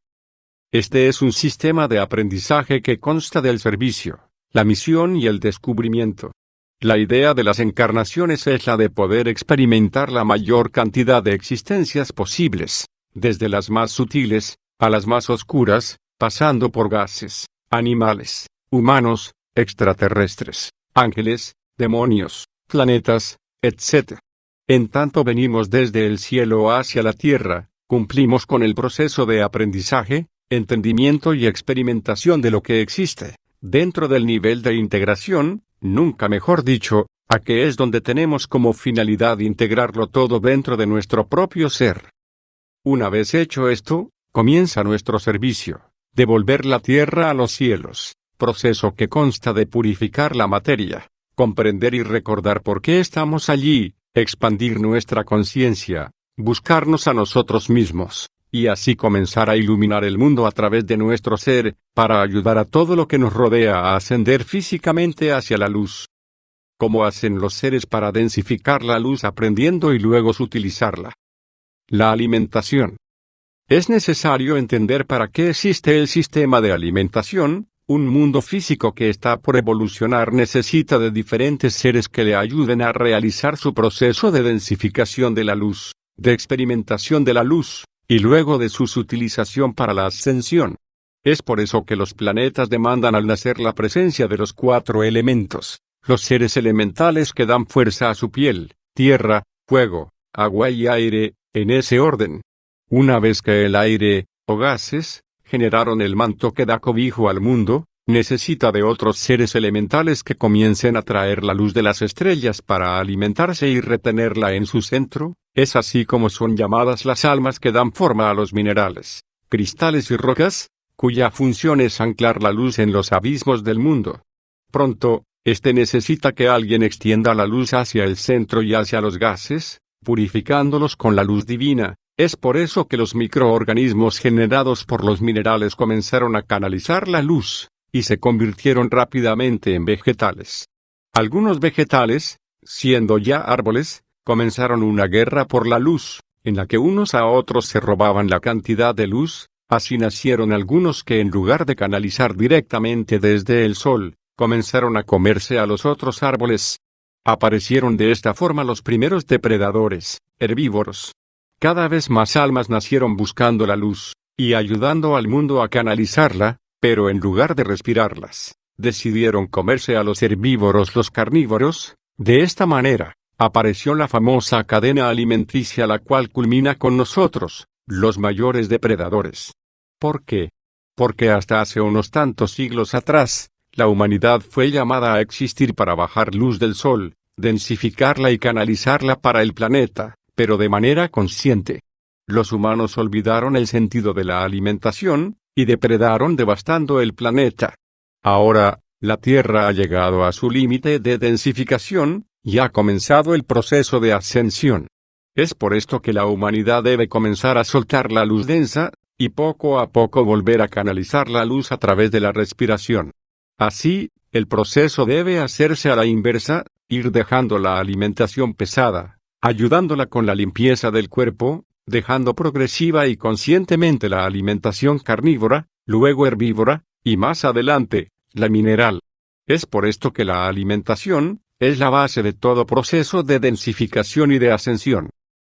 [SPEAKER 1] Este es un sistema de aprendizaje que consta del servicio, la misión y el descubrimiento. La idea de las encarnaciones es la de poder experimentar la mayor cantidad de existencias posibles, desde las más sutiles, a las más oscuras, pasando por gases, animales, humanos, extraterrestres, ángeles, demonios, planetas, etc. En tanto venimos desde el cielo hacia la tierra, cumplimos con el proceso de aprendizaje, entendimiento y experimentación de lo que existe, dentro del nivel de integración, nunca mejor dicho, a que es donde tenemos como finalidad integrarlo todo dentro de nuestro propio ser. Una vez hecho esto, comienza nuestro servicio, devolver la tierra a los cielos, proceso que consta de purificar la materia, comprender y recordar por qué estamos allí, expandir nuestra conciencia, buscarnos a nosotros mismos, y así comenzar a iluminar el mundo a través de nuestro ser, para ayudar a todo lo que nos rodea a ascender físicamente hacia la luz. ¿Cómo hacen los seres para densificar la luz aprendiendo y luego utilizarla? La alimentación. Es necesario entender para qué existe el sistema de alimentación. Un mundo físico que está por evolucionar necesita de diferentes seres que le ayuden a realizar su proceso de densificación de la luz, de experimentación de la luz, y luego de su utilización para la ascensión. Es por eso que los planetas demandan al nacer la presencia de los 4 elementos, los seres elementales que dan fuerza a su piel, tierra, fuego, agua y aire, en ese orden. Una vez que el aire, o gases, generaron el manto que da cobijo al mundo, necesita de otros seres elementales que comiencen a traer la luz de las estrellas para alimentarse y retenerla en su centro. Es así como son llamadas las almas que dan forma a los minerales, cristales y rocas, cuya función es anclar la luz en los abismos del mundo. Pronto, este necesita que alguien extienda la luz hacia el centro y hacia los gases, purificándolos con la luz divina. Es por eso que los microorganismos generados por los minerales comenzaron a canalizar la luz, y se convirtieron rápidamente en vegetales. Algunos vegetales, siendo ya árboles, comenzaron una guerra por la luz, en la que unos a otros se robaban la cantidad de luz. Así nacieron algunos que en lugar de canalizar directamente desde el sol, comenzaron a comerse a los otros árboles. Aparecieron de esta forma los primeros depredadores, herbívoros. Cada vez más almas nacieron buscando la luz, y ayudando al mundo a canalizarla, pero en lugar de respirarlas, decidieron comerse a los herbívoros, los carnívoros. De esta manera, apareció la famosa cadena alimenticia, la cual culmina con nosotros, los mayores depredadores. ¿Por qué? Porque hasta hace unos tantos siglos atrás, la humanidad fue llamada a existir para bajar luz del sol, densificarla y canalizarla para el planeta, pero de manera consciente. Los humanos olvidaron el sentido de la alimentación, y depredaron devastando el planeta. Ahora, la Tierra ha llegado a su límite de densificación, y ha comenzado el proceso de ascensión. Es por esto que la humanidad debe comenzar a soltar la luz densa, y poco a poco volver a canalizar la luz a través de la respiración. Así, el proceso debe hacerse a la inversa, ir dejando la alimentación pesada, ayudándola con la limpieza del cuerpo, dejando progresiva y conscientemente la alimentación carnívora, luego herbívora, y más adelante, la mineral. Es por esto que la alimentación es la base de todo proceso de densificación y de ascensión.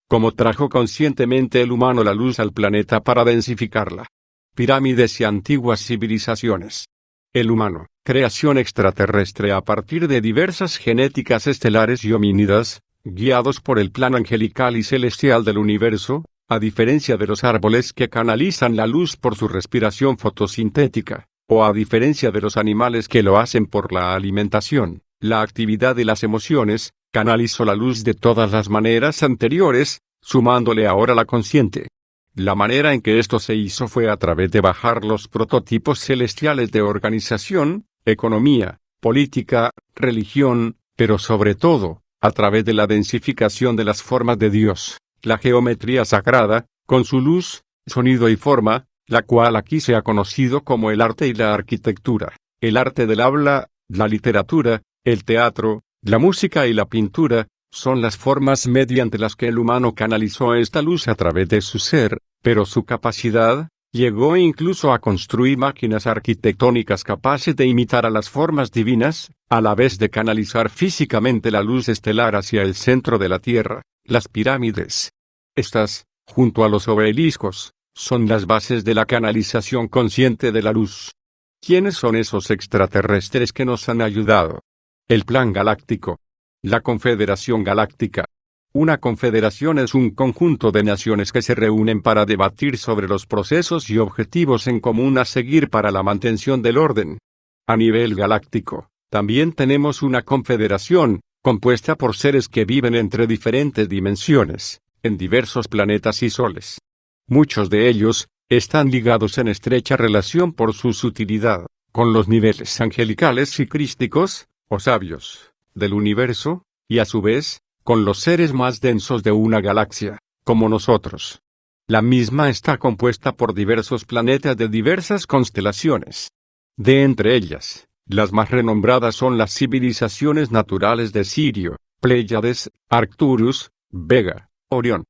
[SPEAKER 1] Como trajo conscientemente el humano la luz al planeta para densificarla. Pirámides y antiguas civilizaciones. El humano, creación extraterrestre a partir de diversas genéticas estelares y homínidas, guiados por el plan angelical y celestial del universo, a diferencia de los árboles que canalizan la luz por su respiración fotosintética, o a diferencia de los animales que lo hacen por la alimentación, la actividad y las emociones, canalizó la luz de todas las maneras anteriores, sumándole ahora la consciente. La manera en que esto se hizo fue a través de bajar los prototipos celestiales de organización, economía, política, religión, pero sobre todo, a través de la densificación de las formas de Dios, la geometría sagrada, con su luz, sonido y forma, la cual aquí se ha conocido como el arte y la arquitectura, el arte del habla, la literatura, el teatro, la música y la pintura, son las formas mediante las que el humano canalizó esta luz a través de su ser, pero su capacidad, Llegó incluso a construir máquinas arquitectónicas capaces de imitar a las formas divinas, a la vez de canalizar físicamente la luz estelar hacia el centro de la Tierra. Las pirámides. Estas, junto a los obeliscos, son las bases de la canalización consciente de la luz. ¿Quiénes son esos extraterrestres que nos han ayudado? El Plan Galáctico. La Confederación Galáctica. Una confederación es un conjunto de naciones que se reúnen para debatir sobre los procesos y objetivos en común a seguir para la mantención del orden. A nivel galáctico, también tenemos una confederación, compuesta por seres que viven entre diferentes dimensiones, en diversos planetas y soles. Muchos de ellos están ligados en estrecha relación por su sutilidad, con los niveles angelicales y crísticos, o sabios, del universo, y a su vez, con los seres más densos de una galaxia, como nosotros. La misma está compuesta por diversos planetas de diversas constelaciones. De entre ellas, las más renombradas son las civilizaciones naturales de Sirio, Pléyades, Arcturus, Vega, Orión.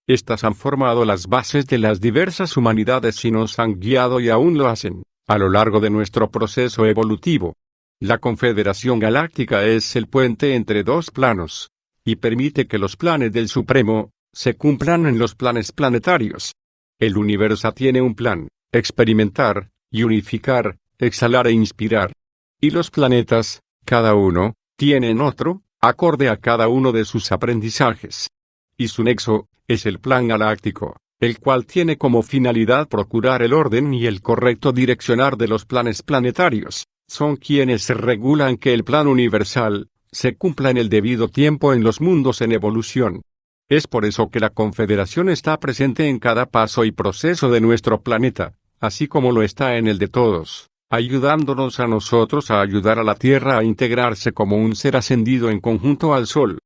[SPEAKER 1] Estas han formado las bases de las diversas humanidades y nos han guiado y aún lo hacen, a lo largo de nuestro proceso evolutivo. La Confederación Galáctica es el puente entre dos planos, y permite que los planes del Supremo se cumplan en los planes planetarios. El universo tiene un plan: experimentar, y unificar, exhalar e inspirar. Y los planetas, cada uno, tienen otro, acorde a cada uno de sus aprendizajes. Y su nexo es el Plan Galáctico, el cual tiene como finalidad procurar el orden y el correcto direccionar de los planes planetarios. Son quienes regulan que el plan universal se cumpla en el debido tiempo en los mundos en evolución. Es por eso que la Confederación está presente en cada paso y proceso de nuestro planeta, así como lo está en el de todos, ayudándonos a nosotros a ayudar a la Tierra a integrarse como un ser ascendido en conjunto al Sol.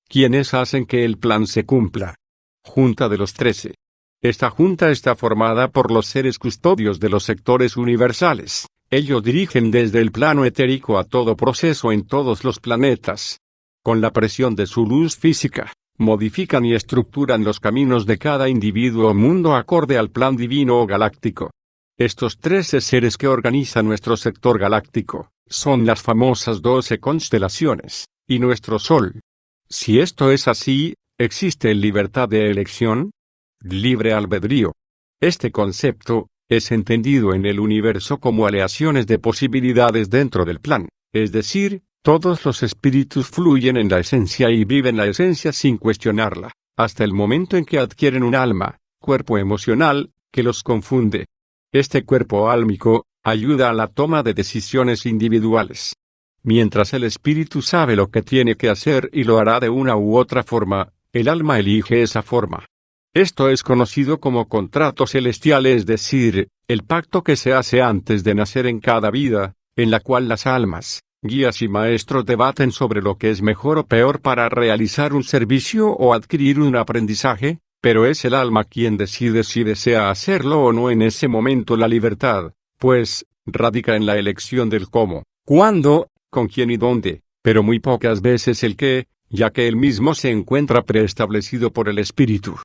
[SPEAKER 1] ¿Quiénes hacen que el plan se cumpla? Junta de los 13. Esta junta está formada por los seres custodios de los sectores universales. Ellos dirigen desde el plano etérico a todo proceso en todos los planetas. Con la presión de su luz física, modifican y estructuran los caminos de cada individuo o mundo acorde al plan divino o galáctico. Estos 13 seres que organizan nuestro sector galáctico son las famosas 12 constelaciones, y nuestro Sol. Si esto es así, ¿existe libertad de elección? Libre albedrío. Este concepto es entendido en el universo como aleaciones de posibilidades dentro del plan, es decir, todos los espíritus fluyen en la esencia y viven la esencia sin cuestionarla, hasta el momento en que adquieren un alma, cuerpo emocional, que los confunde. Este cuerpo álmico ayuda a la toma de decisiones individuales. Mientras el espíritu sabe lo que tiene que hacer y lo hará de una u otra forma, el alma elige esa forma. Esto es conocido como contrato celestial, es decir, el pacto que se hace antes de nacer en cada vida, en la cual las almas, guías y maestros debaten sobre lo que es mejor o peor para realizar un servicio o adquirir un aprendizaje, pero es el alma quien decide si desea hacerlo o no en ese momento. La libertad, pues, radica en la elección del cómo, cuándo, con quién y dónde, pero muy pocas veces el qué, ya que el mismo se encuentra preestablecido por el espíritu.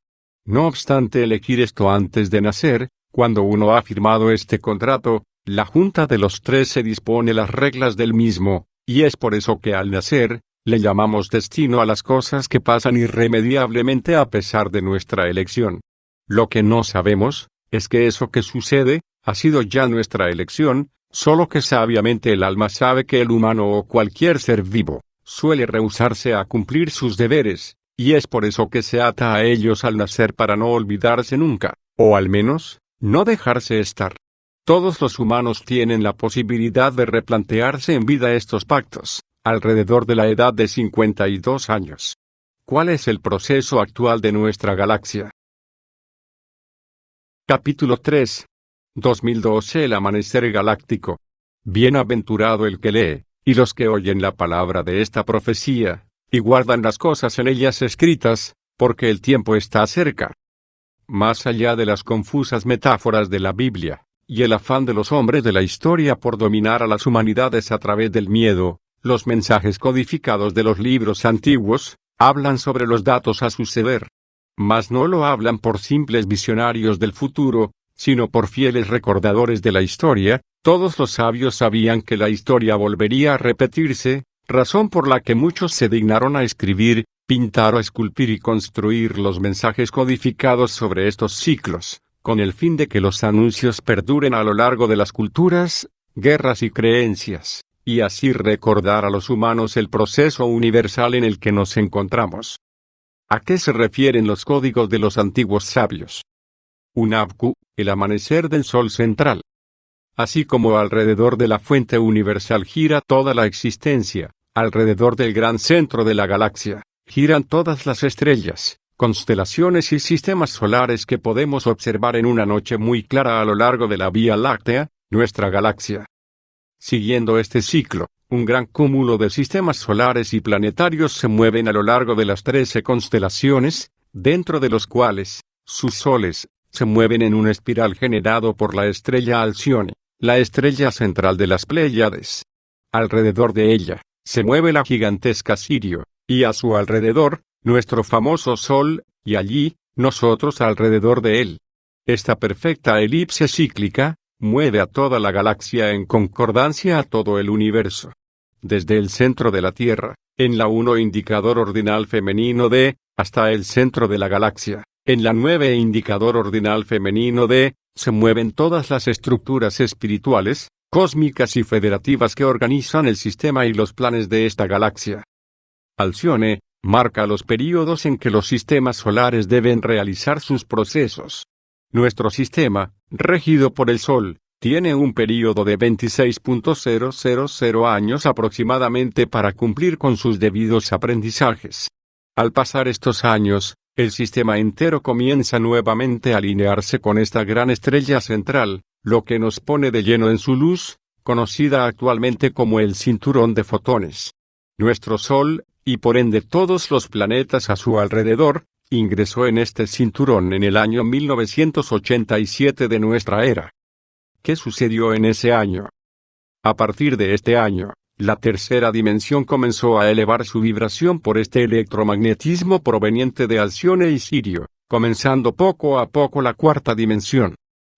[SPEAKER 1] No obstante elegir esto antes de nacer, cuando uno ha firmado este contrato, la Junta de los 13 dispone las reglas del mismo, y es por eso que al nacer, le llamamos destino a las cosas que pasan irremediablemente a pesar de nuestra elección. Lo que no sabemos, es que eso que sucede, ha sido ya nuestra elección, solo que sabiamente el alma sabe que el humano o cualquier ser vivo, suele rehusarse a cumplir sus deberes, y es por eso que se ata a ellos al nacer para no olvidarse nunca, o al menos, no dejarse estar. Todos los humanos tienen la posibilidad de replantearse en vida estos pactos, alrededor de la edad de 52 años. ¿Cuál es el proceso actual de nuestra galaxia? Capítulo 3. 2012. El amanecer galáctico. Bienaventurado el que lee, y los que oyen la palabra de esta profecía, y guardan las cosas en ellas escritas, porque el tiempo está cerca. Más allá de las confusas metáforas de la Biblia, y el afán de los hombres de la historia por dominar a las humanidades a través del miedo, los mensajes codificados de los libros antiguos, hablan sobre los datos a suceder. Mas no lo hablan por simples visionarios del futuro, sino por fieles recordadores de la historia. Todos los sabios sabían que la historia volvería a repetirse, razón por la que muchos se dignaron a escribir, pintar o esculpir y construir los mensajes codificados sobre estos ciclos, con el fin de que los anuncios perduren a lo largo de las culturas, guerras y creencias, y así recordar a los humanos el proceso universal en el que nos encontramos. ¿A qué se refieren los códigos de los antiguos sabios? Unabku, el amanecer del sol central. Así como alrededor de la fuente universal gira toda la existencia, alrededor del gran centro de la galaxia, giran todas las estrellas, constelaciones y sistemas solares que podemos observar en una noche muy clara a lo largo de la Vía Láctea, nuestra galaxia. Siguiendo este ciclo, un gran cúmulo de sistemas solares y planetarios se mueven a lo largo de las 13 constelaciones, dentro de los cuales, sus soles, se mueven en una espiral generado por la estrella Alcione, la estrella central de las Pléyades. Alrededor de ella, se mueve la gigantesca Sirio, y a su alrededor, nuestro famoso Sol, y allí, nosotros alrededor de él. Esta perfecta elipse cíclica, mueve a toda la galaxia en concordancia a todo el universo. Desde el centro de la Tierra, en la 1 indicador ordinal femenino D, hasta el centro de la galaxia, en la 9 indicador ordinal femenino D, se mueven todas las estructuras espirituales, cósmicas y federativas que organizan el sistema y los planes de esta galaxia. Alcione marca los períodos en que los sistemas solares deben realizar sus procesos. Nuestro sistema, regido por el Sol, tiene un período de 26.000 años aproximadamente para cumplir con sus debidos aprendizajes. Al pasar estos años, el sistema entero comienza nuevamente a alinearse con esta gran estrella central, lo que nos pone de lleno en su luz, conocida actualmente como el cinturón de fotones. Nuestro Sol, y por ende todos los planetas a su alrededor, ingresó en este cinturón en el año 1987 de nuestra era. ¿Qué sucedió en ese año? A partir de este año, la tercera dimensión comenzó a elevar su vibración por este electromagnetismo proveniente de Alcione y Sirio, comenzando poco a poco la cuarta dimensión.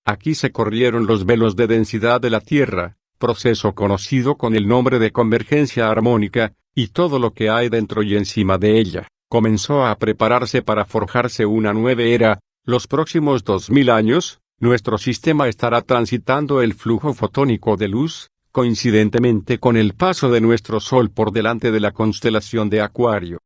[SPEAKER 1] Aquí se corrieron los velos de densidad de la Tierra, proceso conocido con el nombre de convergencia armónica, y todo lo que hay dentro y encima de ella comenzó a prepararse para forjarse una nueva era. Los próximos 2000 años, nuestro sistema estará transitando el flujo fotónico de luz, coincidentemente con el paso de nuestro Sol por delante de la constelación de Acuario.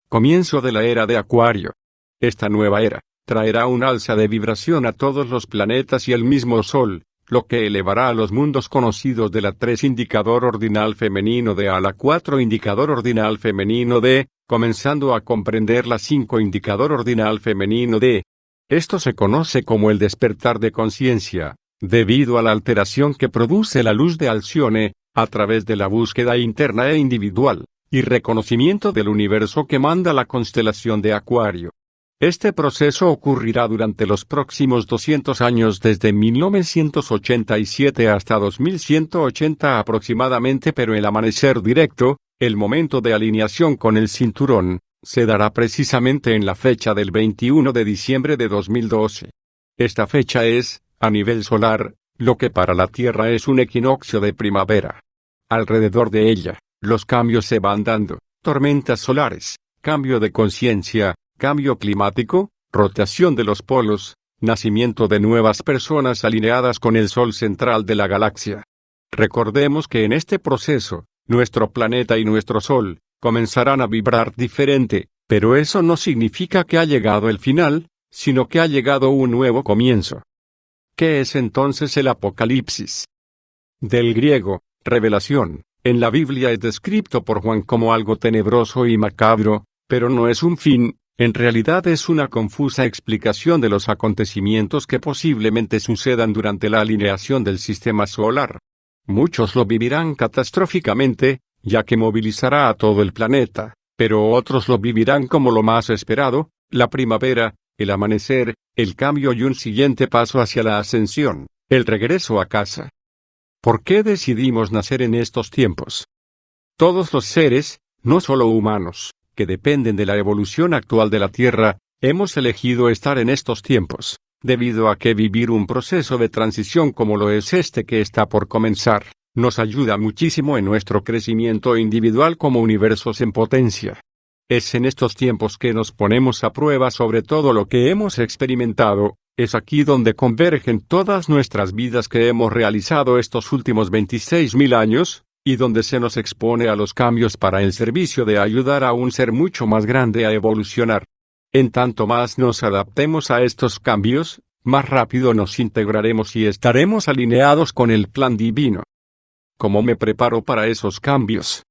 [SPEAKER 1] Comienzo de la era de Acuario. Esta nueva era traerá un alza de vibración a todos los planetas y el mismo Sol, lo que elevará a los mundos conocidos de la 3 indicador ordinal femenino D a la 4 indicador ordinal femenino D, comenzando a comprender la 5 indicador ordinal femenino D. Esto se conoce como el despertar de conciencia, debido a la alteración que produce la luz de Alcione, a través de la búsqueda interna e individual, y reconocimiento del universo que manda la constelación de Acuario. Este proceso ocurrirá durante los próximos 200 años desde 1987 hasta 2180 aproximadamente, pero el amanecer directo, el momento de alineación con el cinturón, se dará precisamente en la fecha del 21 de diciembre de 2012. Esta fecha es, a nivel solar, lo que para la Tierra es un equinoccio de primavera. Alrededor de ella, los cambios se van dando: tormentas solares, cambio de conciencia, cambio climático, rotación de los polos, nacimiento de nuevas personas alineadas con el Sol central de la galaxia. Recordemos que en este proceso, nuestro planeta y nuestro Sol comenzarán a vibrar diferente, pero eso no significa que ha llegado el final, sino que ha llegado un nuevo comienzo. ¿Qué es entonces el Apocalipsis? Del griego, revelación, en la Biblia es descrito por Juan como algo tenebroso y macabro, pero no es un fin. En realidad es una confusa explicación de los acontecimientos que posiblemente sucedan durante la alineación del sistema solar. Muchos lo vivirán catastróficamente, ya que movilizará a todo el planeta, pero otros lo vivirán como lo más esperado: la primavera, el amanecer, el cambio y un siguiente paso hacia la ascensión, el regreso a casa. ¿Por qué decidimos nacer en estos tiempos? Todos los seres, no solo humanos, que dependen de la evolución actual de la Tierra, hemos elegido estar en estos tiempos, debido a que vivir un proceso de transición como lo es este que está por comenzar, nos ayuda muchísimo en nuestro crecimiento individual como universos en potencia. Es en estos tiempos que nos ponemos a prueba sobre todo lo que hemos experimentado, es aquí donde convergen todas nuestras vidas que hemos realizado estos últimos 26.000 años, y donde se nos expone a los cambios para el servicio de ayudar a un ser mucho más grande a evolucionar. En tanto más nos adaptemos a estos cambios, más rápido nos integraremos y estaremos alineados con el plan divino. ¿Cómo me preparo para esos cambios?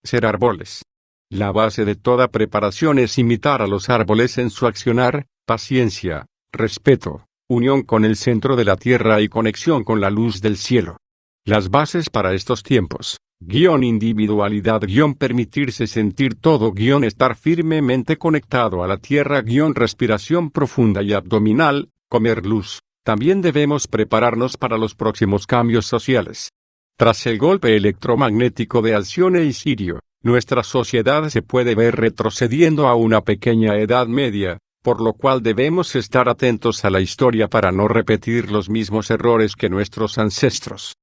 [SPEAKER 1] Ser árboles. La base de toda preparación es imitar a los árboles en su accionar, paciencia, respeto, unión con el centro de la tierra y conexión con la luz del cielo. Las bases para estos tiempos, individualidad, permitirse sentir todo, estar firmemente conectado a la tierra, respiración profunda y abdominal, comer luz. También debemos prepararnos para los próximos cambios sociales. Tras el golpe electromagnético de Alcione y Sirio, nuestra sociedad se puede ver retrocediendo a una pequeña edad media, por lo cual debemos estar atentos a la historia para no repetir los mismos errores que nuestros ancestros.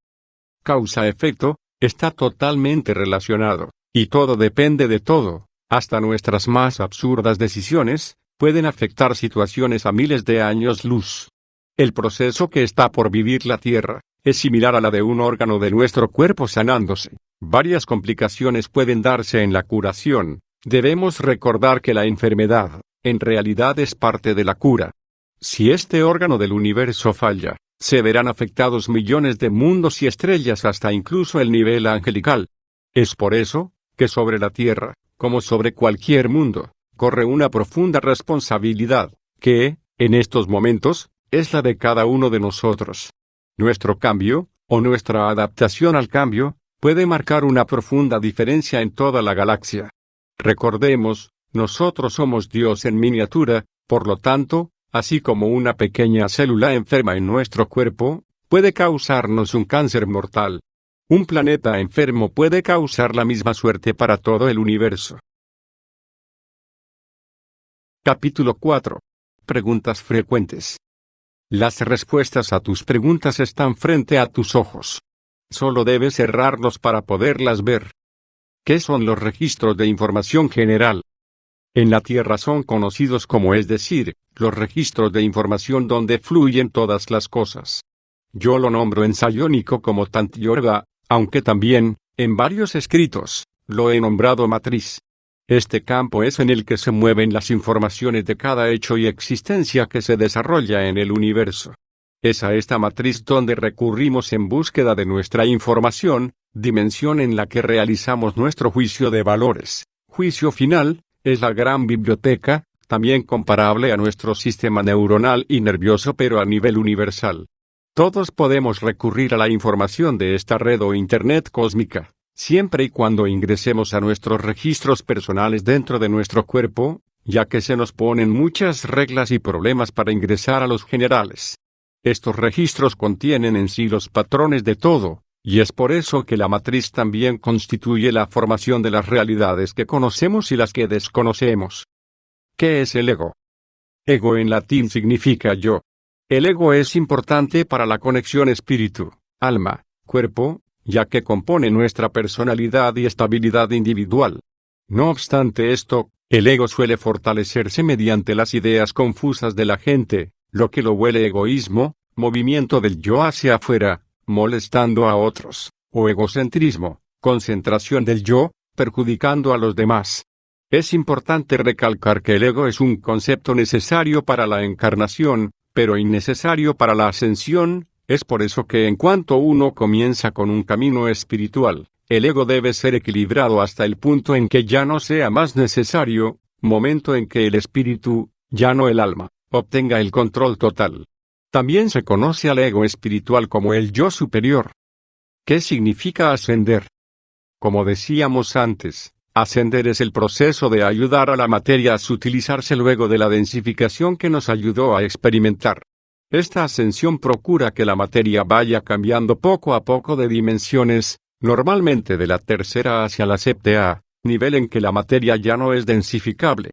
[SPEAKER 1] Causa-efecto, está totalmente relacionado, y todo depende de todo, hasta nuestras más absurdas decisiones, pueden afectar situaciones a miles de años luz. El proceso que está por vivir la Tierra, es similar a la de un órgano de nuestro cuerpo sanándose. Varias complicaciones pueden darse en la curación. Debemos recordar que la enfermedad, en realidad es parte de la cura. Si este órgano del universo falla, se verán afectados millones de mundos y estrellas hasta incluso el nivel angelical. Es por eso, que sobre la Tierra, como sobre cualquier mundo, corre una profunda responsabilidad, que, en estos momentos, es la de cada uno de nosotros. Nuestro cambio, o nuestra adaptación al cambio, puede marcar una profunda diferencia en toda la galaxia. Recordemos, nosotros somos Dios en miniatura, por lo tanto, así como una pequeña célula enferma en nuestro cuerpo, puede causarnos un cáncer mortal. Un planeta enfermo puede causar la misma suerte para todo el universo. Capítulo 4. Preguntas frecuentes. Las respuestas a tus preguntas están frente a tus ojos. Solo debes cerrarlos para poderlas ver. ¿Qué son los registros de información general? En la Tierra son conocidos como, es decir, los registros de información donde fluyen todas las cosas. Yo lo nombro ensayónico como Tantiyorga, aunque también, en varios escritos, lo he nombrado matriz. Este campo es en el que se mueven las informaciones de cada hecho y existencia que se desarrolla en el universo. Es a esta matriz donde recurrimos en búsqueda de nuestra información, dimensión en la que realizamos nuestro juicio de valores. Juicio final, es la gran biblioteca, también comparable a nuestro sistema neuronal y nervioso pero a nivel universal. Todos podemos recurrir a la información de esta red o Internet cósmica, siempre y cuando ingresemos a nuestros registros personales dentro de nuestro cuerpo, ya que se nos ponen muchas reglas y problemas para ingresar a los generales. Estos registros contienen en sí los patrones de todo, y es por eso que la matriz también constituye la formación de las realidades que conocemos y las que desconocemos. ¿Qué es el ego? Ego en latín significa yo. El ego es importante para la conexión espíritu, alma, cuerpo, ya que compone nuestra personalidad y estabilidad individual. No obstante esto, el ego suele fortalecerse mediante las ideas confusas de la gente, lo que lo huele egoísmo, movimiento del yo hacia afuera, molestando a otros, o egocentrismo, concentración del yo, perjudicando a los demás. Es importante recalcar que el ego es un concepto necesario para la encarnación, pero innecesario para la ascensión. Es por eso que en cuanto uno comienza con un camino espiritual, el ego debe ser equilibrado hasta el punto en que ya no sea más necesario, momento en que el espíritu, ya no el alma, obtenga el control total. También se conoce al ego espiritual como el yo superior. ¿Qué significa ascender? Como decíamos antes, ascender es el proceso de ayudar a la materia a sutilizarse luego de la densificación que nos ayudó a experimentar. Esta ascensión procura que la materia vaya cambiando poco a poco de dimensiones, normalmente de la tercera hacia la séptima, nivel en que la materia ya no es densificable.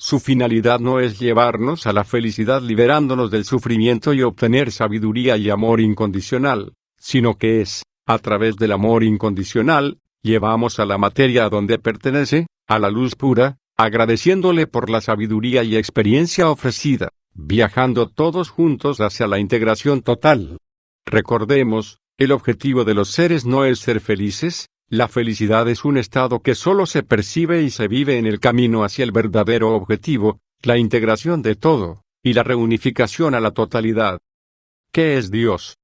[SPEAKER 1] Su finalidad no es llevarnos a la felicidad liberándonos del sufrimiento y obtener sabiduría y amor incondicional, sino que es, a través del amor incondicional, llevamos a la materia a donde pertenece, a la luz pura, agradeciéndole por la sabiduría y experiencia ofrecida, viajando todos juntos hacia la integración total. Recordemos, el objetivo de los seres no es ser felices. La felicidad es un estado que solo se percibe y se vive en el camino hacia el verdadero objetivo, la integración de todo, y la reunificación a la totalidad. ¿Qué es Dios?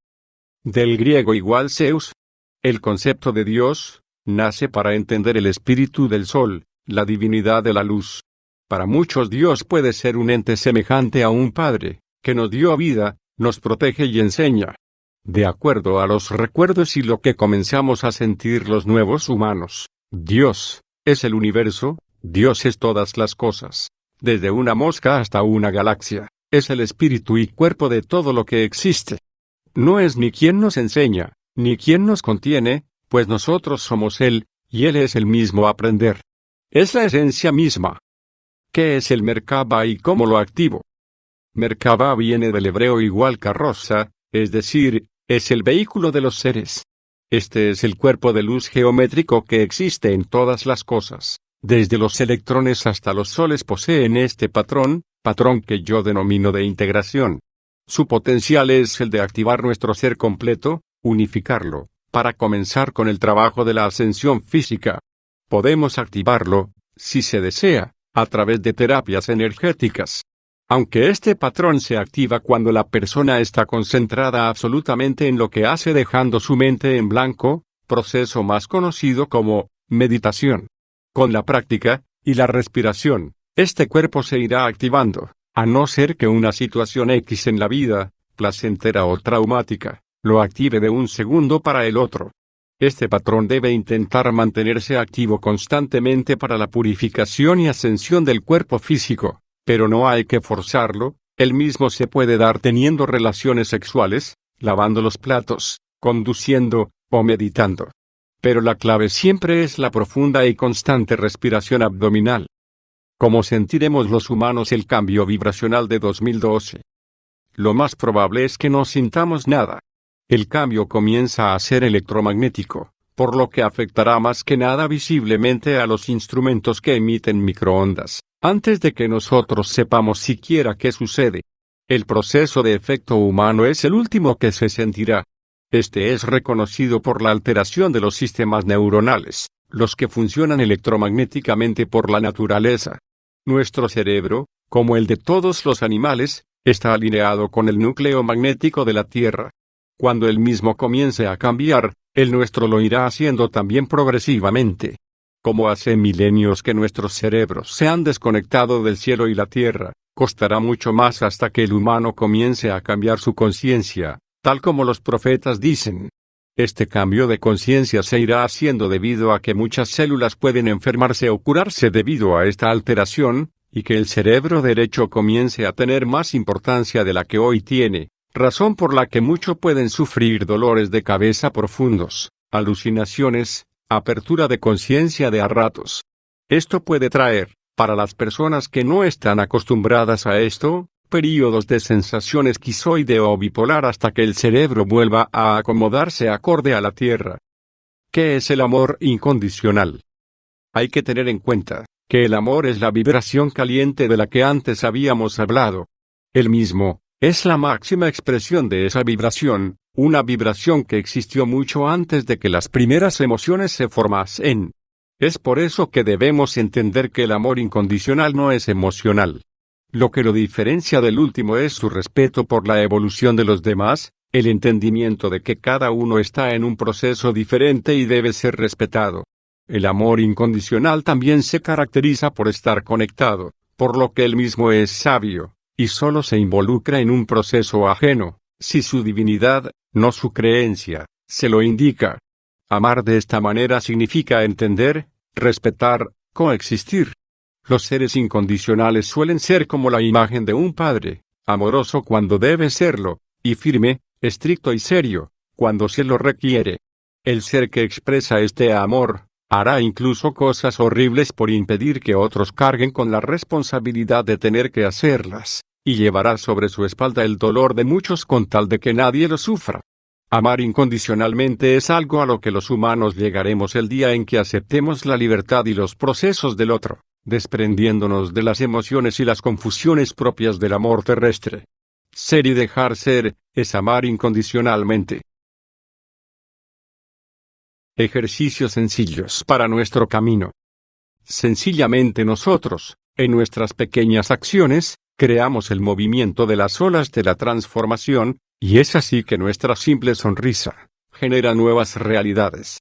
[SPEAKER 1] Del griego igual Zeus. El concepto de Dios nace para entender el espíritu del sol, la divinidad de la luz. Para muchos Dios puede ser un ente semejante a un padre, que nos dio vida, nos protege y enseña. De acuerdo a los recuerdos y lo que comenzamos a sentir los nuevos humanos, Dios es el universo, Dios es todas las cosas, desde una mosca hasta una galaxia, es el espíritu y cuerpo de todo lo que existe. No es ni quien nos enseña, ni quien nos contiene, pues nosotros somos Él, y Él es el mismo aprender. Es la esencia misma. ¿Qué es el Merkaba y cómo lo activo? Merkaba viene del hebreo igual carroza, es decir, es el vehículo de los seres. Este es el cuerpo de luz geométrico que existe en todas las cosas. Desde los electrones hasta los soles poseen este patrón que yo denomino de integración. Su potencial es el de activar nuestro ser completo, unificarlo, para comenzar con el trabajo de la ascensión física. Podemos activarlo, si se desea, a través de terapias energéticas. Aunque este patrón se activa cuando la persona está concentrada absolutamente en lo que hace dejando su mente en blanco, proceso más conocido como meditación. Con la práctica y la respiración, este cuerpo se irá activando, a no ser que una situación X en la vida, placentera o traumática, lo active de un segundo para el otro. Este patrón debe intentar mantenerse activo constantemente para la purificación y ascensión del cuerpo físico. Pero no hay que forzarlo, él mismo se puede dar teniendo relaciones sexuales, lavando los platos, conduciendo, o meditando. Pero la clave siempre es la profunda y constante respiración abdominal. ¿Cómo sentiremos los humanos el cambio vibracional de 2012? Lo más probable es que no sintamos nada. El cambio comienza a ser electromagnético, por lo que afectará más que nada visiblemente a los instrumentos que emiten microondas, antes de que nosotros sepamos siquiera qué sucede. El proceso de efecto humano es el último que se sentirá. Este es reconocido por la alteración de los sistemas neuronales, los que funcionan electromagnéticamente por la naturaleza. Nuestro cerebro, como el de todos los animales, está alineado con el núcleo magnético de la Tierra. Cuando el mismo comience a cambiar, el nuestro lo irá haciendo también progresivamente. Como hace milenios que nuestros cerebros se han desconectado del cielo y la tierra, costará mucho más hasta que el humano comience a cambiar su conciencia, tal como los profetas dicen. Este cambio de conciencia se irá haciendo debido a que muchas células pueden enfermarse o curarse debido a esta alteración, y que el cerebro derecho comience a tener más importancia de la que hoy tiene, razón por la que muchos pueden sufrir dolores de cabeza profundos, alucinaciones, apertura de conciencia de a ratos. Esto puede traer, para las personas que no están acostumbradas a esto, períodos de sensación esquizoide o bipolar hasta que el cerebro vuelva a acomodarse acorde a la Tierra. ¿Qué es el amor incondicional? Hay que tener en cuenta que el amor es la vibración caliente de la que antes habíamos hablado. El mismo es la máxima expresión de esa vibración, una vibración que existió mucho antes de que las primeras emociones se formasen. Es por eso que debemos entender que el amor incondicional no es emocional. Lo que lo diferencia del último es su respeto por la evolución de los demás, el entendimiento de que cada uno está en un proceso diferente y debe ser respetado. El amor incondicional también se caracteriza por estar conectado, por lo que él mismo es sabio, y solo se involucra en un proceso ajeno, si su divinidad, no su creencia, se lo indica. Amar de esta manera significa entender, respetar, coexistir. Los seres incondicionales suelen ser como la imagen de un padre, amoroso cuando debe serlo, y firme, estricto y serio, cuando se lo requiere. El ser que expresa este amor, Hará incluso cosas horribles por impedir que otros carguen con la responsabilidad de tener que hacerlas, y llevará sobre su espalda el dolor de muchos con tal de que nadie lo sufra. Amar incondicionalmente es algo a lo que los humanos llegaremos el día en que aceptemos la libertad y los procesos del otro, desprendiéndonos de las emociones y las confusiones propias del amor terrestre. Ser y dejar ser, es amar incondicionalmente. Ejercicios sencillos para nuestro camino. Sencillamente nosotros, en nuestras pequeñas acciones, creamos el movimiento de las olas de la transformación, y es así que nuestra simple sonrisa genera nuevas realidades,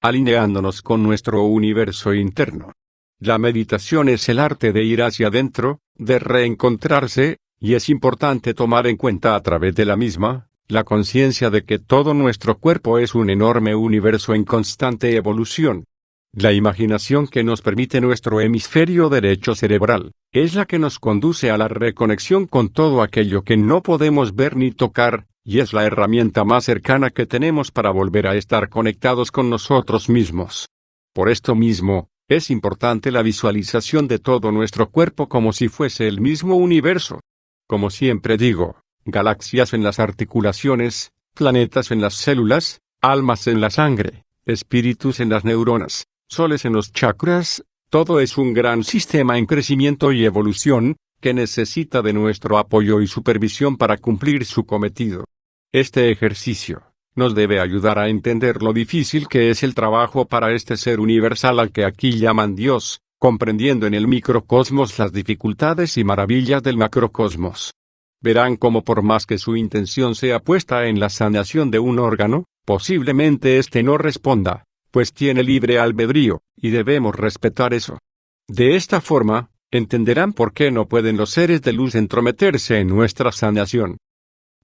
[SPEAKER 1] alineándonos con nuestro universo interno. La meditación es el arte de ir hacia adentro, de reencontrarse, y es importante tomar en cuenta a través de la misma, la conciencia de que todo nuestro cuerpo es un enorme universo en constante evolución. La imaginación que nos permite nuestro hemisferio derecho cerebral, es la que nos conduce a la reconexión con todo aquello que no podemos ver ni tocar, y es la herramienta más cercana que tenemos para volver a estar conectados con nosotros mismos. Por esto mismo, es importante la visualización de todo nuestro cuerpo como si fuese el mismo universo. Como siempre digo, galaxias en las articulaciones, planetas en las células, almas en la sangre, espíritus en las neuronas, soles en los chakras, todo es un gran sistema en crecimiento y evolución, que necesita de nuestro apoyo y supervisión para cumplir su cometido. Este ejercicio nos debe ayudar a entender lo difícil que es el trabajo para este ser universal al que aquí llaman Dios, comprendiendo en el microcosmos las dificultades y maravillas del macrocosmos. Verán cómo por más que su intención sea puesta en la sanación de un órgano, posiblemente éste no responda, pues tiene libre albedrío, y debemos respetar eso. De esta forma, entenderán por qué no pueden los seres de luz entrometerse en nuestra sanación.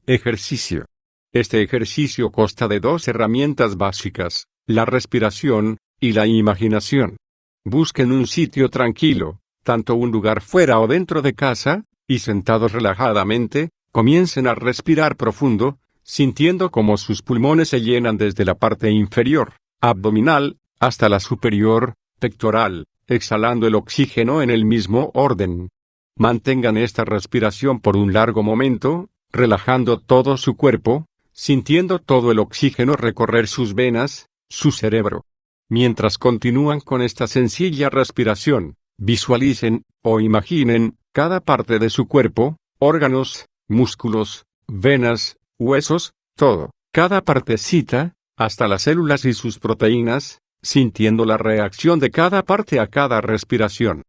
[SPEAKER 1] Ejercicio. Este ejercicio consta de dos herramientas básicas, la respiración y la imaginación. Busquen un sitio tranquilo, tanto un lugar fuera o dentro de casa, y sentados relajadamente, comiencen a respirar profundo, sintiendo cómo sus pulmones se llenan desde la parte inferior, abdominal, hasta la superior, pectoral, exhalando el oxígeno en el mismo orden. Mantengan esta respiración por un largo momento, relajando todo su cuerpo, sintiendo todo el oxígeno recorrer sus venas, su cerebro. Mientras continúan con esta sencilla respiración, visualicen, o imaginen, cada parte de su cuerpo, órganos, músculos, venas, huesos, todo, cada partecita, hasta las células y sus proteínas, sintiendo la reacción de cada parte a cada respiración.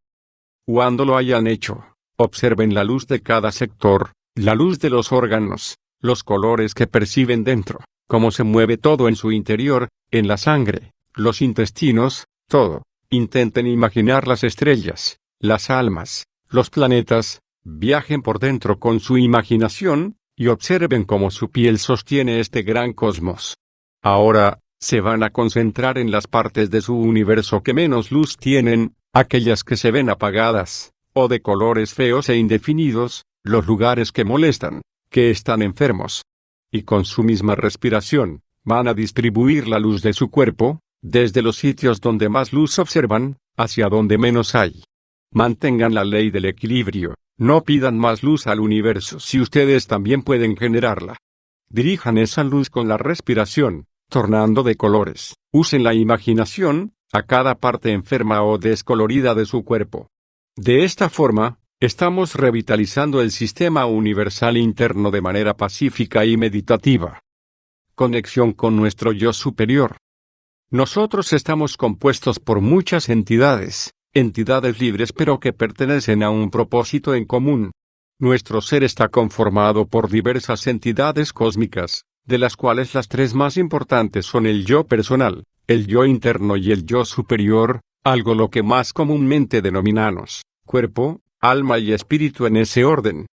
[SPEAKER 1] Cuando lo hayan hecho, observen la luz de cada sector, la luz de los órganos, los colores que perciben dentro, cómo se mueve todo en su interior, en la sangre, los intestinos, todo. Intenten imaginar las estrellas, las almas, los planetas, viajen por dentro con su imaginación, y observen cómo su piel sostiene este gran cosmos. Ahora, se van a concentrar en las partes de su universo que menos luz tienen, aquellas que se ven apagadas, o de colores feos e indefinidos, los lugares que molestan, que están enfermos. Y con su misma respiración, van a distribuir la luz de su cuerpo, desde los sitios donde más luz observan, hacia donde menos hay. Mantengan la ley del equilibrio, no pidan más luz al universo si ustedes también pueden generarla. Dirijan esa luz con la respiración, tornando de colores. Usen la imaginación, a cada parte enferma o descolorida de su cuerpo. De esta forma, estamos revitalizando el sistema universal interno de manera pacífica y meditativa. Conexión con nuestro yo superior. Nosotros estamos compuestos por muchas entidades libres pero que pertenecen a un propósito en común. Nuestro ser está conformado por diversas entidades cósmicas, de las cuales las tres más importantes son el yo personal, el yo interno y el yo superior, algo lo que más comúnmente denominamos cuerpo, alma y espíritu en ese orden.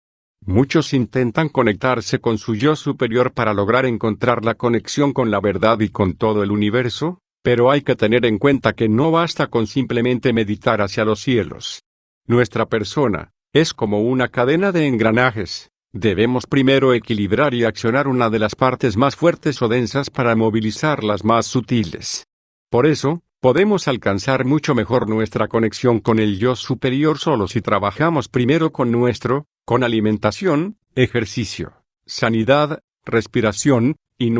[SPEAKER 1] Muchos intentan conectarse con su yo superior para lograr encontrar la conexión con la verdad y con todo el universo, pero hay que tener en cuenta que no basta con simplemente meditar hacia los cielos. Nuestra persona es como una cadena de engranajes. Debemos primero equilibrar y accionar una de las partes más fuertes o densas para movilizar las más sutiles. Por eso, Podemos alcanzar mucho mejor nuestra conexión con el yo superior solo si trabajamos primero con alimentación, ejercicio, sanidad, respiración, y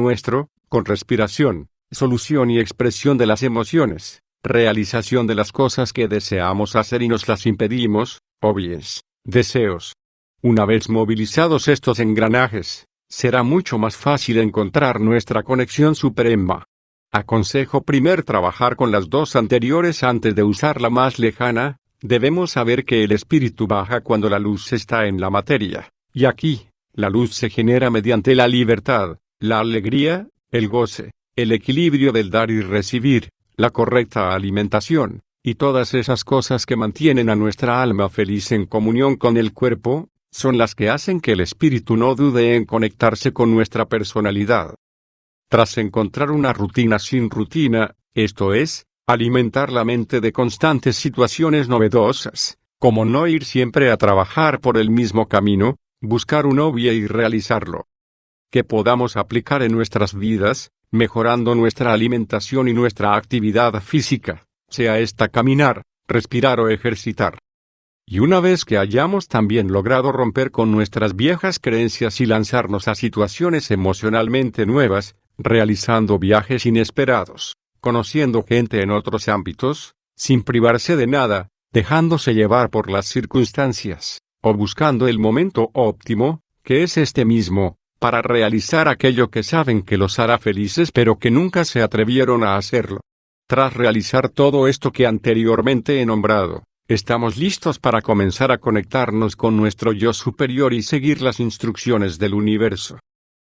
[SPEAKER 1] con respiración, solución y expresión de las emociones, realización de las cosas que deseamos hacer y nos las impedimos, deseos. Una vez movilizados estos engranajes, será mucho más fácil encontrar nuestra conexión suprema. Aconsejo primero trabajar con las dos anteriores antes de usar la más lejana. Debemos saber que el espíritu baja cuando la luz está en la materia, y aquí, la luz se genera mediante la libertad, la alegría, el goce, el equilibrio del dar y recibir, la correcta alimentación, y todas esas cosas que mantienen a nuestra alma feliz en comunión con el cuerpo, son las que hacen que el espíritu no dude en conectarse con nuestra personalidad. Tras encontrar una rutina sin rutina, esto es, alimentar la mente de constantes situaciones novedosas, como no ir siempre a trabajar por el mismo camino, buscar un hobby y realizarlo. Que podamos aplicar en nuestras vidas, mejorando nuestra alimentación y nuestra actividad física, sea esta caminar, respirar o ejercitar. Y una vez que hayamos también logrado romper con nuestras viejas creencias y lanzarnos a situaciones emocionalmente nuevas, realizando viajes inesperados, conociendo gente en otros ámbitos, sin privarse de nada, dejándose llevar por las circunstancias, o buscando el momento óptimo, que es este mismo, para realizar aquello que saben que los hará felices pero que nunca se atrevieron a hacerlo. Tras realizar todo esto que anteriormente he nombrado, estamos listos para comenzar a conectarnos con nuestro yo superior y seguir las instrucciones del universo.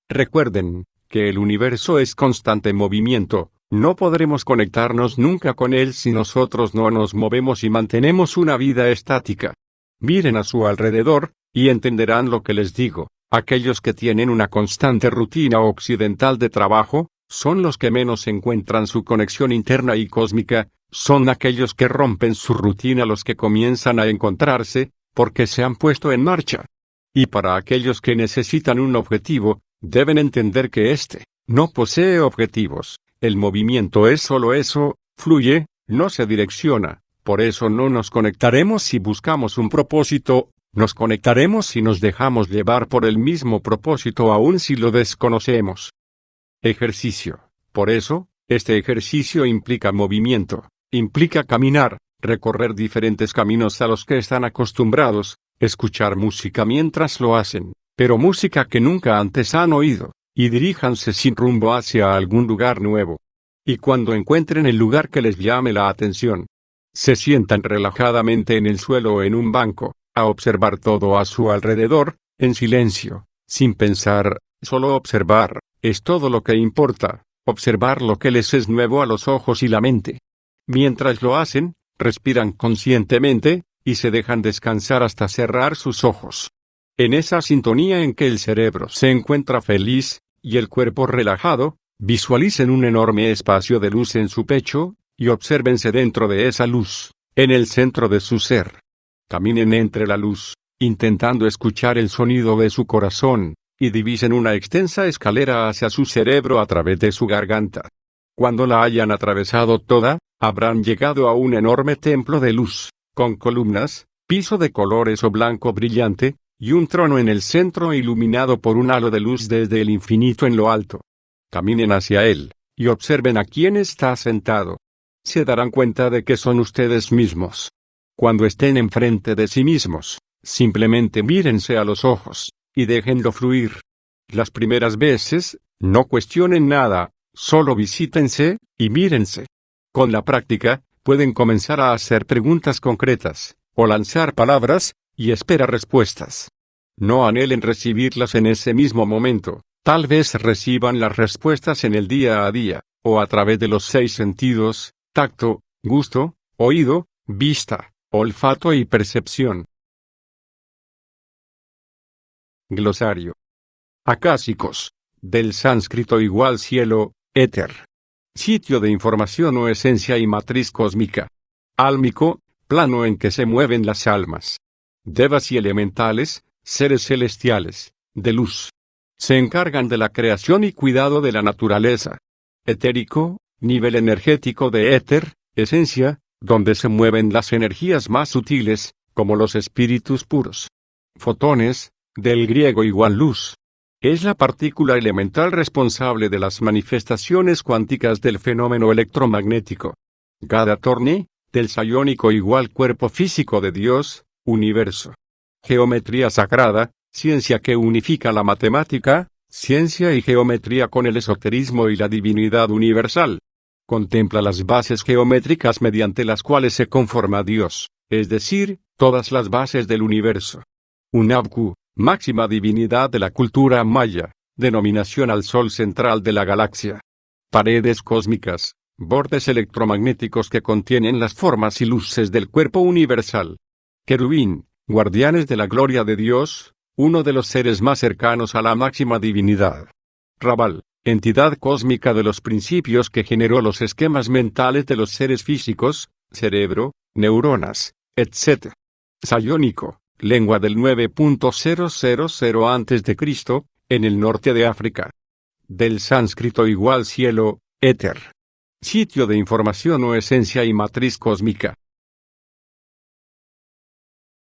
[SPEAKER 1] Recuerden que el universo es constante movimiento, no podremos conectarnos nunca con él si nosotros no nos movemos y mantenemos una vida estática. Miren a su alrededor, y entenderán lo que les digo. Aquellos que tienen una constante rutina occidental de trabajo, son los que menos encuentran su conexión interna y cósmica, son aquellos que rompen su rutina los que comienzan a encontrarse, porque se han puesto en marcha. Y para aquellos que necesitan un objetivo, deben entender que éste no posee objetivos, el movimiento es solo eso, fluye, no se direcciona, por eso no nos conectaremos si buscamos un propósito, nos conectaremos si nos dejamos llevar por el mismo propósito aun si lo desconocemos. Ejercicio. Por eso, este ejercicio implica movimiento, implica caminar, recorrer diferentes caminos a los que están acostumbrados, escuchar música mientras lo hacen, pero música que nunca antes han oído, y diríjanse sin rumbo hacia algún lugar nuevo. Y cuando encuentren el lugar que les llame la atención, se sientan relajadamente en el suelo o en un banco, a observar todo a su alrededor, en silencio, sin pensar, solo observar, es todo lo que importa, observar lo que les es nuevo a los ojos y la mente. Mientras lo hacen, respiran conscientemente, y se dejan descansar hasta cerrar sus ojos. En esa sintonía en que el cerebro se encuentra feliz, y el cuerpo relajado, visualicen un enorme espacio de luz en su pecho, y obsérvense dentro de esa luz, en el centro de su ser. Caminen entre la luz, intentando escuchar el sonido de su corazón, y divisen una extensa escalera hacia su cerebro a través de su garganta. Cuando la hayan atravesado toda, habrán llegado a un enorme templo de luz, con columnas, piso de colores o blanco brillante, y un trono en el centro iluminado por un halo de luz desde el infinito en lo alto. Caminen hacia él, y observen a quién está sentado. Se darán cuenta de que son ustedes mismos. Cuando estén enfrente de sí mismos, simplemente mírense a los ojos, y déjenlo fluir. Las primeras veces, no cuestionen nada, solo visítense, y mírense. Con la práctica, pueden comenzar a hacer preguntas concretas, o lanzar palabras, y espera respuestas. No anhelen recibirlas en ese mismo momento, tal vez reciban las respuestas en el día a día, o a través de los 6 sentidos, tacto, gusto, oído, vista, olfato y percepción. Glosario. Acásicos. Del sánscrito igual cielo, éter. Sitio de información o esencia y matriz cósmica. Álmico, plano en que se mueven las almas. Devas y elementales, seres celestiales, de luz. Se encargan de la creación y cuidado de la naturaleza. Etérico, nivel energético de éter, esencia, donde se mueven las energías más sutiles, como los espíritus puros. Fotones, del griego igual luz. Es la partícula elemental responsable de las manifestaciones cuánticas del fenómeno electromagnético. Gadatorni, del psiónico igual cuerpo físico de Dios, universo. Geometría sagrada, ciencia que unifica la matemática, ciencia y geometría con el esoterismo y la divinidad universal. Contempla las bases geométricas mediante las cuales se conforma Dios, es decir, todas las bases del universo. Unabku, máxima divinidad de la cultura maya, denominación al sol central de la galaxia. Paredes cósmicas, bordes electromagnéticos que contienen las formas y luces del cuerpo universal. Querubín, guardianes de la gloria de Dios, uno de los seres más cercanos a la máxima divinidad. Rabal, entidad cósmica de los principios que generó los esquemas mentales de los seres físicos, cerebro, neuronas, etc. Psiónico, lengua del 9.000 a.C., en el norte de África. Del sánscrito igual cielo, éter. Sitio de información o esencia y matriz cósmica.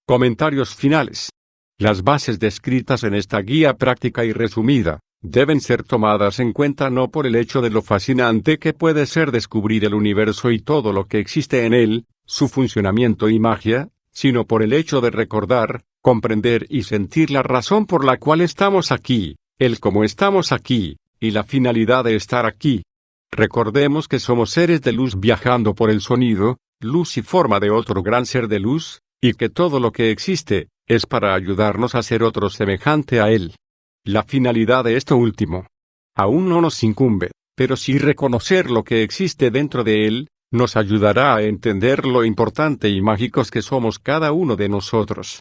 [SPEAKER 1] Comentarios finales. Las bases descritas en esta guía práctica y resumida deben ser tomadas en cuenta no por el hecho de lo fascinante que puede ser descubrir el universo y todo lo que existe en él, su funcionamiento y magia, sino por el hecho de recordar, comprender y sentir la razón por la cual estamos aquí, el cómo estamos aquí, y la finalidad de estar aquí. Recordemos que somos seres de luz viajando por el sonido, luz y forma de otro gran ser de luz, y que todo lo que existe, es para ayudarnos a ser otro semejante a él. La finalidad de esto último aún no nos incumbe, pero sí reconocer lo que existe dentro de él, nos ayudará a entender lo importante y mágicos que somos cada uno de nosotros.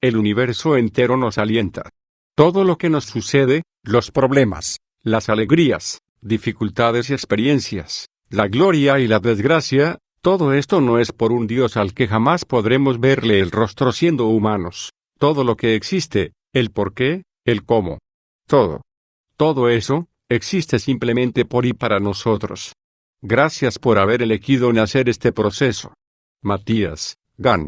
[SPEAKER 1] El universo entero nos alienta. Todo lo que nos sucede, los problemas, las alegrías, dificultades y experiencias, la gloria y la desgracia, todo esto no es por un Dios al que jamás podremos verle el rostro siendo humanos. Todo lo que existe, el por qué, el cómo. Todo eso, existe simplemente por y para nosotros. Gracias por haber elegido nacer este proceso. Matías Gan.